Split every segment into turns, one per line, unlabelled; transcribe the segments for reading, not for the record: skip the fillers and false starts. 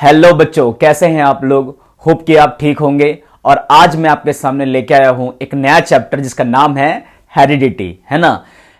Hello बच्चों, कैसे हैं आप लोग। होप कि आप ठीक होंगे। और आज मैं आपके सामने लेके आया हूं एक नया चैप्टर जिसका नाम है हेरिडिटी, है ना।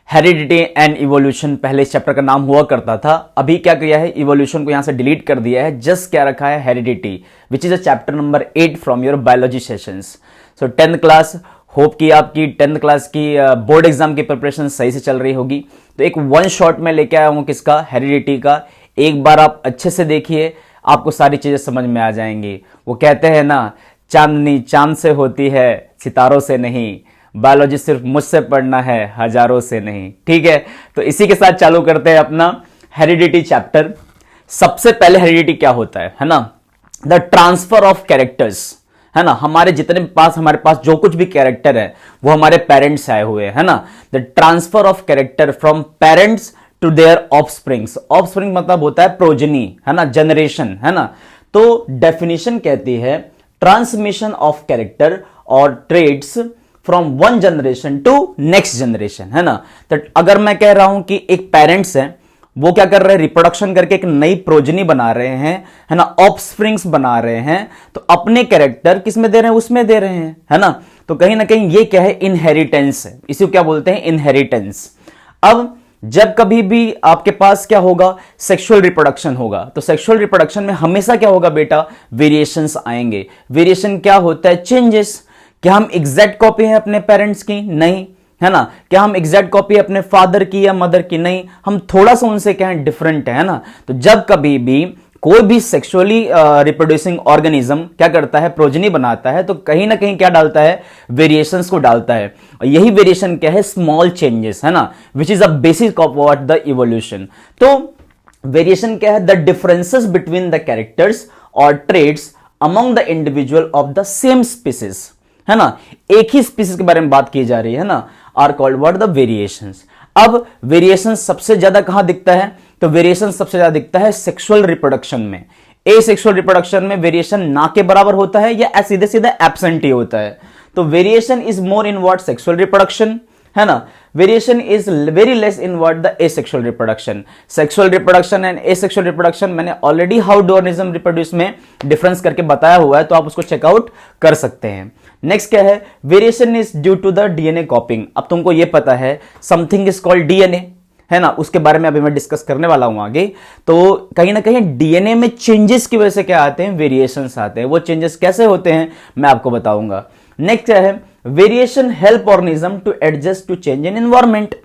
हेरिडिटी एंड इवोल्यूशन पहले इस चैप्टर का नाम हुआ करता था। अभी क्या किया है, इवोल्यूशन को यहां से डिलीट कर दिया है, जस्ट क्या रखा है heredity, which is a chapter number 8 from your biology sessions. So 10th class, hope कि आपकी 10th क्लास की बोर्ड एग्जाम की प्रिपरेशन सही से चल रही होगी। तो एक वन शॉट में लेके आया हूं किसका, हेरिडिटी का। एक बार आप अच्छे से देखिए, आपको सारी चीजें समझ में आ जाएंगी। वो कहते हैं ना, चांदनी चांद से होती है सितारों से नहीं, बायोलॉजी सिर्फ मुझसे पढ़ना है हजारों से नहीं। ठीक है, तो इसी के साथ चालू करते हैं अपना हेरिडिटी चैप्टर। सबसे पहले हेरिडिटी क्या होता है ना, द ट्रांसफर ऑफ कैरेक्टर्स, है ना। हमारे पास जो कुछ भी कैरेक्टर है वो हमारे पेरेंट्स आए हुए हैं, है ना। The transfer of character from parents to their offsprings. Offspring मतलब होता है प्रोजनी, है ना, जनरेशन, है ना। तो डेफिनेशन कहती है ट्रांसमिशन ऑफ कैरेक्टर और traits from one generation to next generation, है ना। तो अगर मैं कह रहा हूं कि एक पेरेंट्स है, वो क्या कर रहे हैं, रिप्रोडक्शन करके एक नई प्रोजनी बना रहे हैं, है ना, ऑफस्प्रिंग्स बना रहे हैं, तो अपने कैरेक्टर किस में दे रहे हैं, उसमें दे रहे हैं, है ना। तो कहीं ना कहीं ये क्या है, इनहेरिटेंस है। इसी को क्या बोलते हैं, इनहेरिटेंस। अब जब कभी भी आपके पास क्या होगा, सेक्सुअल रिप्रोडक्शन होगा, तो सेक्सुअल रिप्रोडक्शन में हमेशा क्या होगा बेटा, वेरिएशंस आएंगे। वेरिएशन क्या होता है, चेंजेस। क्या हम एग्जैक्ट कॉपी हैं अपने पेरेंट्स की, नहीं, है ना। क्या हम एग्जैक्ट कॉपी अपने फादर की या मदर की, नहीं, हम थोड़ा सा उनसे क्या है, डिफरेंट है ना। तो जब कभी भी कोई भी सेक्सुअली रिप्रोड्यूसिंग ऑर्गेनिज्म क्या करता है, प्रोजनी बनाता है, तो कहीं ना कहीं क्या डालता है, वेरिएशंस को डालता है। और यही वेरिएशन क्या है, स्मॉल चेंजेस, है ना, which is a basic of what the evolution. तो वेरिएशन क्या है, the differences between the characters और traits among the individual of the same species, है ना। एक ही स्पीसीज के बारे में बात की जा रही है ना, are called what, the variations. अब वेरिएशन सबसे ज्यादा कहां दिखता है, तो वेरिएशन सबसे ज्यादा दिखता है सेक्सुअल रिप्रोडक्शन में। एसेक्सुअल रिप्रोडक्शन में वेरिएशन ना के बराबर होता है या सीधे सीधे एब्सेंट ही होता है। तो variation is more in what, sexual reproduction, है ना। Variation is very less in what, the asexual reproduction. Sexual reproduction and asexual reproduction मैंने already how do organism reproduce में डिफरेंस करके बताया हुआ है, तो आप उसको चेकआउट कर सकते हैं। नेक्स्ट क्या है, variation is due to the DNA copying. अब तुमको ये पता है समथिंग इज कॉल्ड डीएनए, है ना, उसके बारे में अभी मैं डिस्कस करने वाला हूं आगे। तो कहीं ना कहीं डीएनए में चेंजेस की वजह से क्या आते हैं, वेरिएशंस आते हैं। वो चेंजेस कैसे होते हैं मैं आपको बताऊंगा। नेक्स्ट क्या है, variation help organism to adjust to change in environment.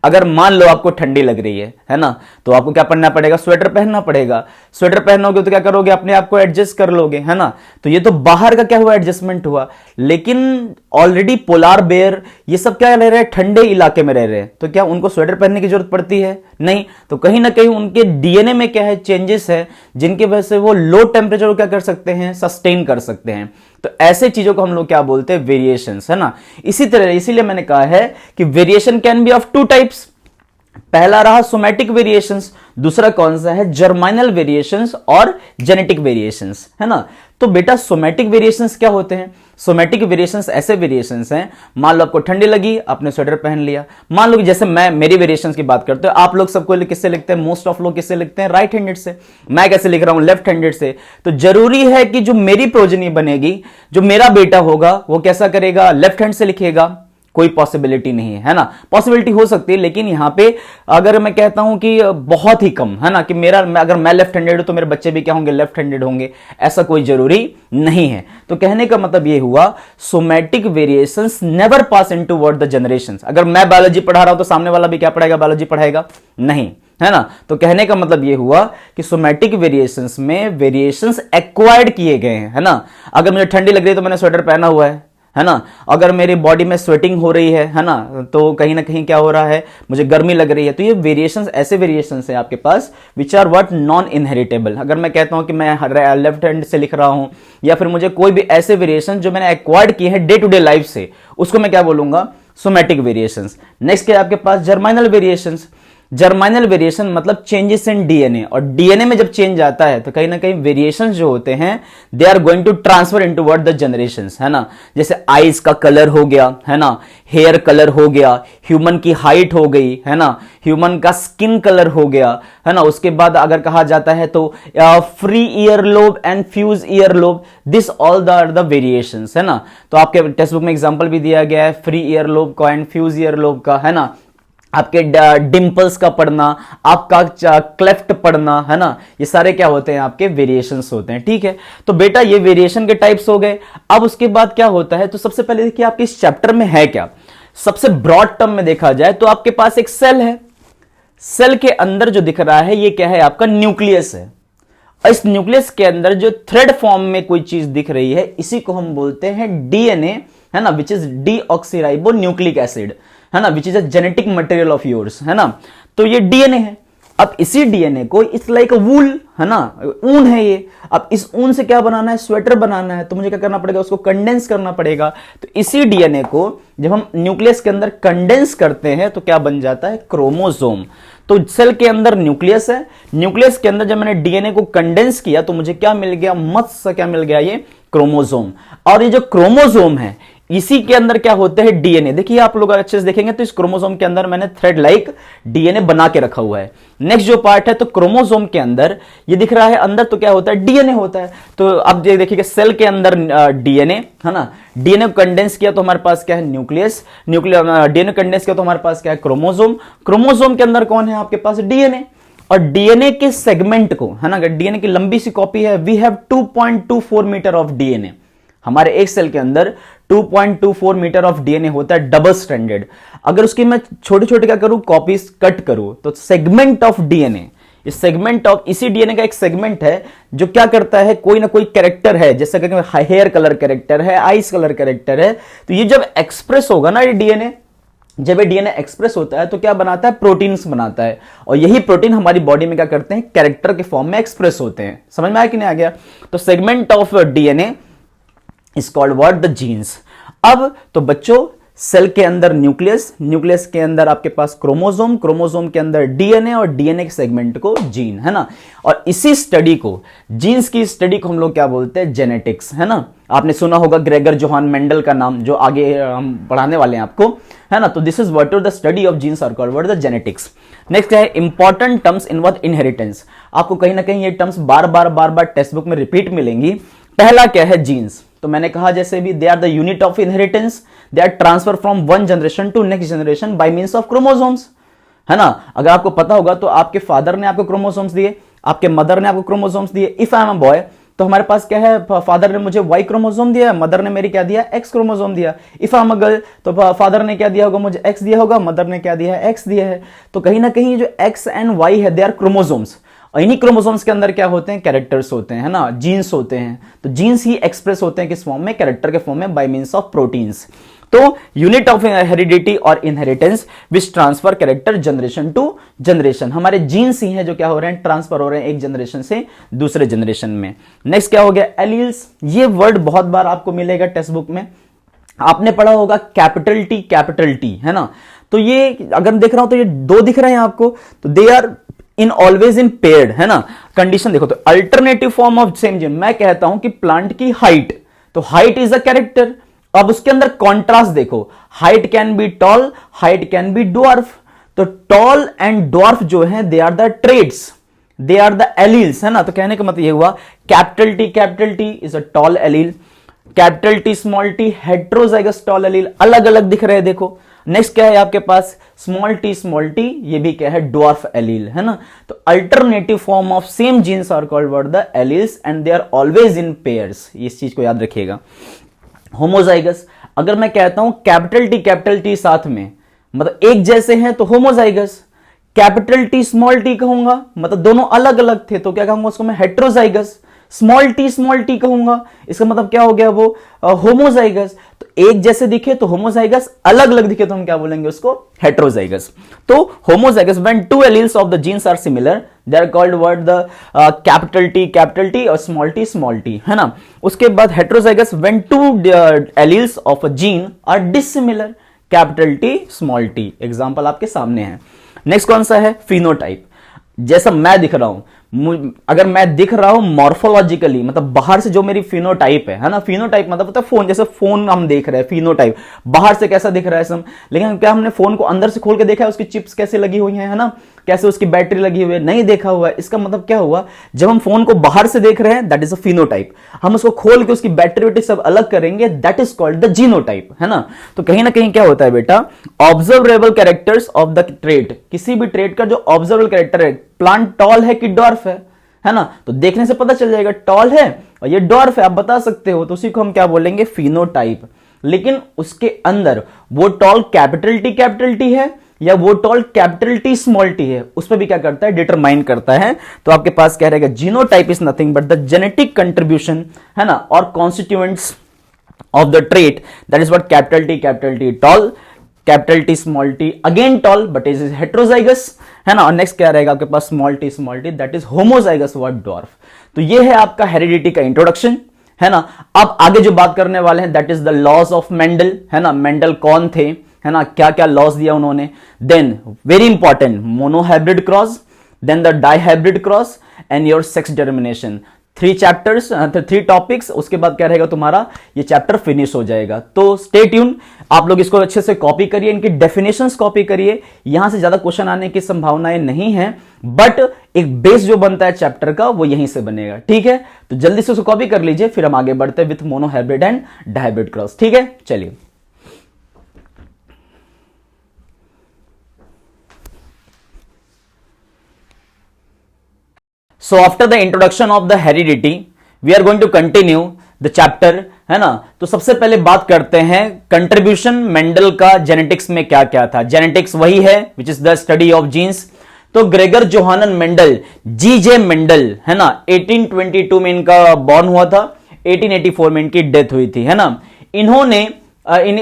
अगर मान लो आपको ठंडी लग रही है ना, तो आपको क्या पहनना पड़ेगा, स्वेटर पहनना पड़ेगा। स्वेटर पहनोगे तो क्या करोगे, अपने आप को एडजस्ट कर लोगे, है ना। तो ये तो बाहर का क्या हुआ, एडजस्टमेंट हुआ। लेकिन ऑलरेडी पोलार बेयर ये सब क्या रह रहे हैं, ठंडे इलाके में रह रहे हैं, तो क्या उनको स्वेटर पहनने की जरूरत पड़ती है, नहीं। तो कहीं ना कहीं उनके डीएनए में क्या है, चेंजेस है, जिनकी वजह से वो लो टेम्परेचर को क्या कर सकते हैं, सस्टेन कर सकते हैं। तो ऐसे चीजों को हम लोग क्या बोलते हैं, वेरिएशंस, है ना। इसी तरह इसीलिए मैंने कहा है कि variation can be of two types. पहला रहा सोमैटिक वेरिएशंस, दूसरा कौन सा है, जर्माइनल वेरिएशंस और जेनेटिक वेरिएशंस, है ना। तो बेटा सोमैटिक वेरिएशंस क्या होते हैं, सोमैटिक वेरिएशंस ऐसे वेरिएशंस हैं, मान लो आपको ठंडी लगी, आपने स्वेटर पहन लिया। मान लो कि जैसे मैं मेरी वेरिएशंस की बात करते हो, आप लोग सबको किससे लिखते हैं, मोस्ट ऑफ लोग किससे लिखते हैं, राइट हैंडेड से। मैं कैसे लिख रहा हूं, लेफ्ट हैंडेड से। तो जरूरी है कि जो मेरी प्रोजनी बनेगी, जो मेरा बेटा होगा, वो कैसा करेगा, लेफ्ट हैंड से लिखेगा। कोई पॉसिबिलिटी नहीं है ना, पॉसिबिलिटी हो सकती है, लेकिन यहां पे अगर मैं कहता हूं कि बहुत ही कम, है ना, कि अगर मैं लेफ्ट हैंडेड हूं तो मेरे बच्चे भी क्या होंगे, लेफ्ट हैंडेड होंगे, ऐसा कोई जरूरी नहीं है। तो कहने का मतलब ये हुआ, somatic variations never pass into word the generations. अगर मैं बायोलॉजी पढ़ा रहा हूं तो सामने वाला भी क्या पढ़ाएगा, बायोलॉजी पढ़ाएगा, नहीं, है ना। तो कहने का मतलब ये हुआ कि सोमैटिक वेरिएशंस में वेरिएशंस एक्वायर्ड किए गए हैं, है ना। अगर मुझे ठंडी लग रही है तो मैंने स्वेटर पहना हुआ है ना। अगर मेरी बॉडी में स्वेटिंग हो रही है ना, तो कहीं ना कहीं क्या हो रहा है, मुझे गर्मी लग रही है। तो ये वेरिएशंस ऐसे वेरिएशंस हैं आपके पास which are what, non inheritable. अगर मैं कहता हूं कि मैं लेफ्ट हैंड से लिख रहा हूं, या फिर मुझे कोई भी ऐसे वेरिएशन जो मैंने एक्वायर्ड किए हैं डे टू डे लाइफ से, उसको मैं क्या बोलूंगा, सोमैटिक वेरिएशंस। नेक्स्ट क्या है आपके पास, जर्माइनल वेरिएशंस। जर्माइनल वेरिएशन मतलब चेंजेस इन डीएनए, और डीएनए में जब चेंज आता है तो कहीं ना कहीं वेरिएशंस जो होते हैं they are going to transfer towards the generations, है ना। जैसे आईज का कलर हो गया, है ना, हेयर कलर हो गया, ह्यूमन की हाइट हो गई, है ना, ह्यूमन का स्किन कलर हो गया, है ना। उसके बाद अगर कहा जाता है तो free ear lobe and fuse ear lobe, this all the are the variations, है ना। तो आपके टेक्स्ट बुक में एग्जांपल भी दिया गया है फ्री ईयर लोब का एंड फ्यूज ईयर लोब का, है ना। आपके डिंपल्स का पढ़ना, आपका क्लेफ्ट पढ़ना, है ना, ये सारे क्या होते हैं, आपके वेरिएशंस होते हैं, ठीक है। तो बेटा ये वेरिएशन के टाइप्स हो गए। अब उसके बाद क्या होता है, तो सबसे पहले देखिए आपके इस चैप्टर में है क्या। सबसे ब्रॉड टर्म में देखा जाए तो आपके पास एक सेल है, सेल के अंदर जो दिख रहा है ये क्या है, आपका न्यूक्लियस है। और इस न्यूक्लियस के अंदर जो थ्रेड फॉर्म में कोई चीज दिख रही है इसी को हम बोलते हैं डीएनए, है ना, which is deoxyribo nucleic acid, है ना, which is a genetic material of yours, है ना। तो ये डीएनए है। अब इसी डीएनए को इट्स लाइक अ वूल, है ना, ऊन है ये। अब इस ऊन से क्या बनाना है, स्वेटर बनाना है, तो मुझे क्या करना पड़ेगा, उसको कंडेंस करना पड़ेगा। तो इसी डीएनए को जब हम न्यूक्लियस के अंदर कंडेंस करते हैं तो क्या बन जाता है, क्रोमोसोम। तो सेल के अंदर न्यूक्लियस है, न्यूक्लियस के अंदर जब मैंने डीएनए को कंडेंस किया तो मुझे क्या मिल गया, मस्त क्या मिल गया, ये क्रोमोसोम। और ये जो क्रोमोसोम है इसी के अंदर क्या होते हैं, डीएनए। देखिए आप लोग अच्छे से देखेंगे तो इस क्रोमोसोम के अंदर मैंने थ्रेड लाइक डीएनए बना के रखा हुआ है। नेक्स्ट जो पार्ट है तो क्रोमोसोम के अंदर ये दिख रहा है अंदर, तो क्या होता है, डीएनए होता है। तो अब ये देखिए सेल के अंदर डीएनए, है ना, डीएनए कंडेंस किया तो हमारे पास क्या है, न्यूक्लियस, डीएनए कंडेंस किया तो हमारे पास क्या है, क्रोमोसोम। क्रोमोसोम के अंदर कौन है आपके पास, डीएनए। और डीएनए के सेगमेंट को, है ना, अगर डीएनए की लंबी सी कॉपी है, we have 2.24 metre of DNA. हमारे एक सेल के अंदर 2.24 मीटर ऑफ डीएनए होता है डबल स्ट्रैंडेड। अगर उसकी मैं छोटे छोटे क्या करूं, कॉपीज कट करूं, तो सेगमेंट ऑफ डीएनए, इस सेगमेंट ऑफ इसी डीएनए का एक सेगमेंट है जो क्या करता है, कोई ना कोई कैरेक्टर है, जैसे कि हेयर कलर कैरेक्टर है, आईज कलर कैरेक्टर है। तो ये जब एक्सप्रेस होगा ना ये डीएनए, जब ये डीएनए एक्सप्रेस होता है तो क्या बनाता है, प्रोटीन्स बनाता है। और यही प्रोटीन हमारी बॉडी में क्या करते हैं, कैरेक्टर के फॉर्म में एक्सप्रेस होते हैं। समझ में आया कि नहीं आ गया। तो segment of DNA is called what, the genes. अब तो बच्चों सेल के अंदर न्यूक्लियस, न्यूक्लियस के अंदर आपके पास क्रोमोसोम, क्रोमोसोम के अंदर डीएनए और डीएनए के सेगमेंट को जीन, है ना। और इसी स्टडी को, जीन्स की स्टडी को हम लोग क्या बोलते हैं, जेनेटिक्स, है ना। आपने सुना होगा ग्रेगर जोहान मेंडल का नाम, जो आगे हम पढ़ाने वाले हैं आपको, है ना। तो this is what the study of genes are called what the genetics. Next है important terms in what, inheritance. आपको कहीं ना कहीं ये टर्म्स बार बार टेक्स्ट बुक में रिपीट मिलेंगी। पहला क्या है, जीन्स। तो मैंने कहा जैसे भी they are the unit of inheritance, they are transfer from one generation to next generation by means of chromosomes, है ना। अगर आपको पता होगा तो आपके फादर ने आपको क्रोमोसोम्स दिए, आपके मदर ने आपको क्रोमोसोम्स दिए। If I am a boy तो हमारे पास क्या है, फादर ने मुझे वाई क्रोमोसोम दिया, मदर ने मेरी क्या दिया, एक्स क्रोमोसोम दिया। If I am a girl तो फादर ने क्या दिया होगा, मुझे एक्स दिया होगा, मदर ने क्या दिया है, एक्स दिया है। तो कहीं ना कहीं जो एक्स एंड वाई है दे आर क्रोमोसोम्स। इन्हीं क्रोमोसोम्स के अंदर क्या होते हैं, कैरेक्टर्स होते हैं, है ना, जीन्स होते हैं। तो जीन्स ही एक्सप्रेस होते हैं किस फॉर्म में, कैरेक्टर के फॉर्म में, बाय मींस ऑफ प्रोटीन्स। तो यूनिट ऑफ हेरिडिटी और inheritance which transfer character generation to generation. हमारे जीन्स ही हैं जो क्या हो रहे हैं, ट्रांसफर हो रहे हैं एक जनरेशन से दूसरे जनरेशन में। नेक्स्ट क्या हो गया, एलील्स। ये वर्ड बहुत बार आपको मिलेगा टेक्स्ट बुक में, आपने पढ़ा होगा कैपिटल टी, है ना। तो ये अगर देख रहा हूं तो ये दो दिख रहे हैं आपको, तो they are in always in paired, है ना। कंडीशन देखो तो alternative form of same gene. मैं कहता हूं कि प्लांट की हाइट, तो हाइट इज अ कैरेक्टर। अब उसके अंदर कॉन्ट्रास्ट देखो, height can be tall, height can be dwarf. तो टॉल एंड ड्वार्फ जो है they are the traits, they are the alleles, है ना। तो कहने का मतलब ये हुआ capital T is a tall allele, capital T small t heterozygous tall allele, अलग अलग दिख रहे हैं देखो। नेक्स्ट क्या है आपके पास, स्मॉल टी, ये भी क्या है, ड्वार्फ एलील, है ना। तो alternative form of same genes are called what, the alleles, and they are always in pairs. इस चीज को याद रखिएगा। होमोजाइगस, अगर मैं कहता हूं कैपिटल टी साथ में, मतलब एक जैसे हैं तो होमोजाइगस। कैपिटल टी कहूंगा मतलब दोनों अलग अलग थे तो क्या कहूंगा उसको मैं, हेट्रोजाइगस। स्मॉल टी कहूंगा, इसका मतलब क्या हो गया वो, होमोजाइगस। तो एक जैसे दिखे तो होमोजाइगस, अलग अलग दिखे तो हम क्या बोलेंगे उसको, हेट्रोजाइगस। तो homozygous when two alleles of the genes are similar they are called what, the capital T और स्मॉल टी, है ना। उसके बाद heterozygous when two alleles of a gene are dissimilar, capital T small t. Example आपके सामने है। Next कौन सा है? फिनोटाइप। जैसा मैं दिख रहा हूं, अगर मैं दिख रहा हूं मॉर्फोलॉजिकली, मतलब बाहर से जो मेरी फिनोटाइप है ना, फिनोटाइप मतलब होता है फोन, जैसे फोन हम देख रहे हैं, फिनोटाइप बाहर से कैसा दिख रहा है सम, लेकिन क्या हमने फोन को अंदर से खोल के देखा है, उसकी चिप्स कैसे लगी हुई है ना, कैसे उसकी बैटरी लगी हुई है, नहीं देखा हुआ है। इसका मतलब क्या हुआ, जब हम फोन को बाहर से देख रहे हैं दैट इज अ फिनोटाइप, हम उसको खोल के उसकी बैटरी वेटरी सब अलग करेंगे, that is called the genotype, है ना। तो कहीं ना कहीं क्या होता है बेटा, observable characters of the trait, किसी भी ट्रेट का जो ऑब्जर्वेबल कैरेक्टर है, प्लांट टॉल है कि डॉर्फ है ना, तो देखने से पता चल जाएगा टॉल है और ये डॉर्फ है, आप बता सकते हो, तो उसी को हम क्या बोलेंगे, फिनोटाइप। लेकिन उसके अंदर वो टॉल कैपिटल टी है या वो toll capital T small t है, उस पर भी क्या करता है, डिटरमाइन करता है। तो आपके पास क्या रहेगा, genotype is nothing but the genetic contribution, है ना, और constituents of the trait, that is what capital T tall, capital T small T again tall but is heterozygous, है ना। और नेक्स्ट क्या रहेगा आपके पास, small T that is homozygous what dwarf. तो ये है आपका हेरिडिटी का इंट्रोडक्शन, है ना। अब आगे जो बात करने वाले हैं that is the laws of Mendel, है ना। मेंडल कौन थे, है ना, क्या क्या लॉज दिया उन्होंने। Then very important, monohybrid cross, then the dihybrid cross and your sex determination. 3 chapters, 3 topics, उसके बाद क्या रहेगा तुम्हारा, ये चैप्टर फिनिश हो जाएगा। तो स्टे ट्यून, आप लोग इसको अच्छे से कॉपी करिए, इनकी डेफिनेशंस कॉपी करिए, यहां से ज्यादा क्वेश्चन आने की संभावनाएं नहीं है, बट एक बेस जो बनता है चैप्टर का वो यहीं से बनेगा, ठीक है। तो जल्दी से उसको कॉपी कर लीजिए, फिर हम आगे बढ़ते हैं with monohybrid and dihybrid cross, ठीक है। चलिए, so after the introduction of the heredity we are going to continue the chapter, है ना। तो सबसे पहले बात करते हैं कंट्रीब्यूशन मेंडल का जेनेटिक्स में क्या क्या था। जेनेटिक्स वही है which is the study of genes. तो Gregor Johann Mendel, G J Mendel, है ना, 1822 में इनका बॉर्न हुआ था, 1884 में इनकी डेथ हुई थी, है ना। इन्होंने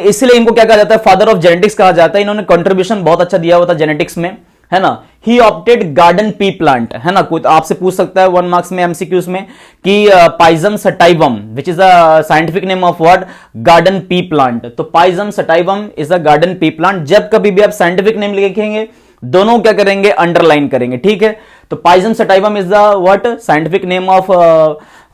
इसलिए इनको क्या कहा जाता है, फादर ऑफ जेनेटिक्स कहा जाता है। इन्होंने कंट्रीब्यूशन बहुत अच्छा दिया हुआ था जेनेटिक्स में, है ना। ही ऑप्टेड गार्डन पी प्लांट, है ना। कोई आपसे पूछ सकता है 1 मार्क्स में एमसीक्यूज में कि Pisum sativum which is a scientific name of what, garden pea plant. तो Pisum sativum is a garden pea plant. जब कभी भी आप साइंटिफिक नेम लिखेंगे दोनों क्या करेंगे, अंडरलाइन करेंगे, ठीक है। तो Pisum sativum is the what, scientific name of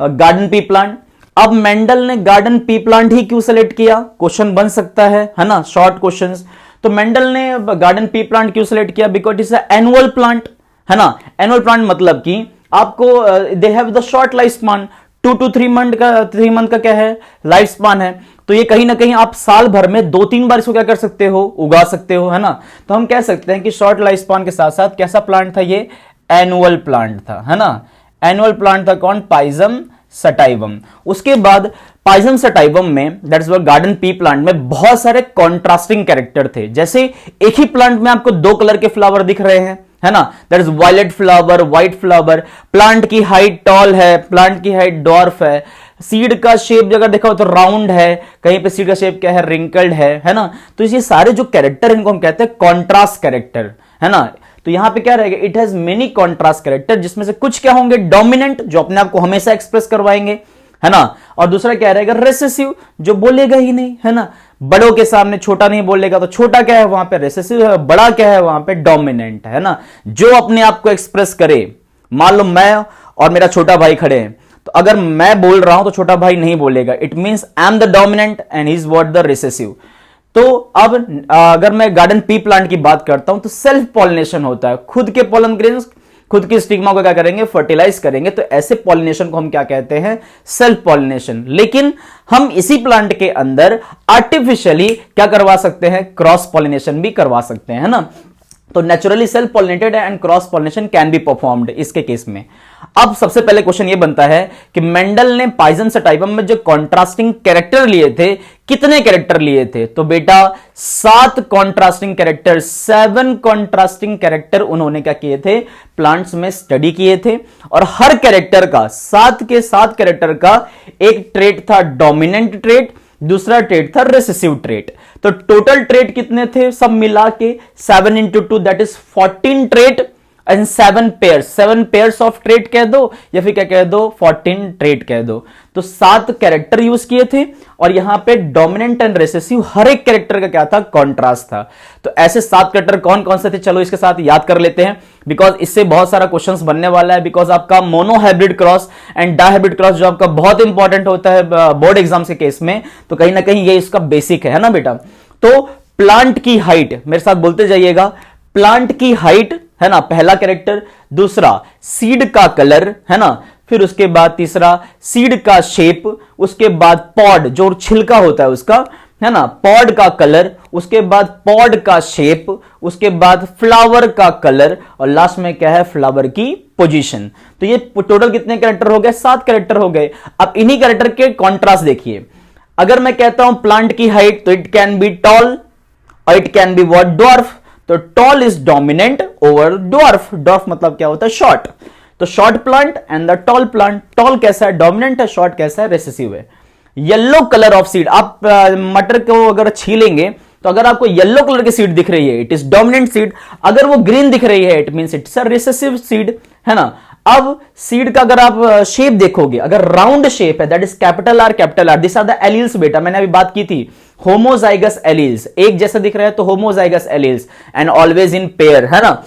garden pea plant. अब मेंडल ने गार्डन पी प्लांट ही क्यों सेलेक्ट किया, क्वेश्चन बन सकता है ना, शॉर्ट क्वेश्चंस। तो मेंडल ने गार्डन पी प्लांट क्यों सिलेक्ट किया, बिकॉज इट्स एनुअल प्लांट, है ना। एनुअल प्लांट मतलब कि आपको they have the short life span, 2 to 3 month का, 3 मंथ का क्या है, लाइफ स्पान है। तो ये कहीं ना कहीं आप साल भर में 2-3 बार इसको क्या कर सकते हो, उगा सकते हो, है ना। तो हम कह सकते हैं कि शॉर्ट लाइफ स्पान के साथ साथ कैसा प्लांट था ये, एनुअल प्लांट था, है ना। एनुअल प्लांट था कौन, पाइजम सटाइवम। उसके बाद पाइजम सटाइवम में, that is garden pea plant में बहुत सारे कॉन्ट्रास्टिंग कैरेक्टर थे। जैसे एक ही प्लांट में आपको 2 कलर के फ्लावर दिख रहे हैं, है ना, that is violet flower, white flower. Plant की हाइट टॉल है, प्लांट की हाइट डॉर्फ है। सीड का शेप अगर देखा हो तो राउंड है, कहीं पे सीड का शेप क्या है, रिंकल्ड है ना। तो ये सारे जो कैरेक्टर इनको हम कहते हैं कॉन्ट्रास्ट कैरेक्टर, है ना। तो यहां पे क्या रहेगा, it has many contrast character, जिसमें से कुछ क्या होंगे, डोमिनेंट, जो अपने आप को हमेशा एक्सप्रेस करवाएंगे, है ना। और दूसरा क्या रहेगा, रेसेसिव, जो बोलेगा ही नहीं, है ना। बड़ों के सामने छोटा नहीं बोलेगा, तो छोटा क्या है वहां पे रेसेसिव है, बड़ा क्या है वहां पे डोमिनेंट, है ना। जो अपने आप को एक्सप्रेस करे, मान लो मैं और मेरा छोटा भाई खड़े हैं, तो अगर मैं बोल रहा हूं तो छोटा भाई नहीं बोलेगा, it means I am the dominant and he is what, the recessive. तो अब अगर मैं गार्डन पी प्लांट की बात करता हूं तो सेल्फ पॉलिनेशन होता है, खुद के पोलन ग्रेन्स खुद की स्टिग्मा को क्या करेंगे, फर्टिलाइज करेंगे। तो ऐसे पॉलिनेशन को हम क्या कहते हैं, सेल्फ पॉलिनेशन। लेकिन हम इसी प्लांट के अंदर आर्टिफिशियली क्या करवा सकते हैं, क्रॉस पॉलिनेशन भी करवा सकते हैं, है ना। तो naturally self pollinated and cross pollination can be performed इसके केस में। अब सबसे पहले क्वेश्चन ये बनता है कि मेंडल ने पाइजम सटाइवम में जो कॉन्ट्रास्टिंग कैरेक्टर लिए थे, कितने कैरेक्टर लिए थे, तो बेटा 7 कॉन्ट्रास्टिंग कैरेक्टर, 7 कॉन्ट्रास्टिंग कैरेक्टर उन्होंने क्या किए थे, प्लांट्स में स्टडी किए थे। और हर कैरेक्टर का, 7 के 7 कैरेक्टर का एक ट्रेट था डोमिनेंट ट्रेट, दूसरा ट्रेट था रेसेसिव ट्रेट। तो टोटल ट्रेट कितने थे सब मिला के, 7 into 2 that is 14 trait. And 7 pairs of trait कह दो या फिर क्या कह दो 14 ट्रेट कह दो। तो 7 कैरेक्टर यूज किए थे और यहां पे डोमिनेंट एंड रिसेसिव हर एक कैरेक्टर का क्या था, कॉन्ट्रास्ट था। तो ऐसे 7 कैरेक्टर कौन कौन से थे, चलो इसके साथ याद कर लेते हैं, बिकॉज इससे बहुत सारा क्वेश्चंस बनने वाला है। बिकॉज आपका mono hybrid cross and dihybrid cross जो आपका बहुत इंपॉर्टेंट होता है बोर्ड एग्जाम्स के केस में, तो कहीं ना कहीं ये इसका बेसिक है ना बेटा। तो प्लांट की हाइट मेरे साथ बोलते जाइएगा, प्लांट की हाइट है ना पहला कैरेक्टर, दूसरा सीड का कलर है ना, फिर उसके बाद तीसरा सीड का शेप, उसके बाद पॉड जो छिलका होता है उसका है ना, पॉड का कलर, उसके बाद पॉड का शेप, उसके बाद फ्लावर का कलर और लास्ट में क्या है, फ्लावर की पोजीशन। तो ये टोटल कितने कैरेक्टर हो गए, 7 कैरेक्टर हो गए। अब इन्हीं कैरेक्टर के कॉन्ट्रास्ट देखिए, अगर मैं कहता हूं प्लांट की हाइट तो इट कैन बी टॉल और it can be what, dwarf. तो tall is dominant over dwarf, dwarf मतलब क्या होता है, शॉर्ट। तो short plant and the tall plant, tall कैसा है, डोमिनेंट है, शॉर्ट कैसा है, रिसेसिव है। येलो कलर ऑफ सीड, आप मटर को अगर छीलेंगे तो अगर आपको येलो कलर की सीड दिख रही है इट इज डोमिनेंट सीड, अगर वो ग्रीन दिख रही है it means it's a recessive seed, है ना। अब सीड का अगर आप शेप देखोगे, अगर राउंड शेप है that is capital R, this are the alleles बेटा, मैंने अभी बात की थी होमोजाइगस एलील्स, एक जैसा दिख रहा है तो homozygous alleles and always in pair, है ना।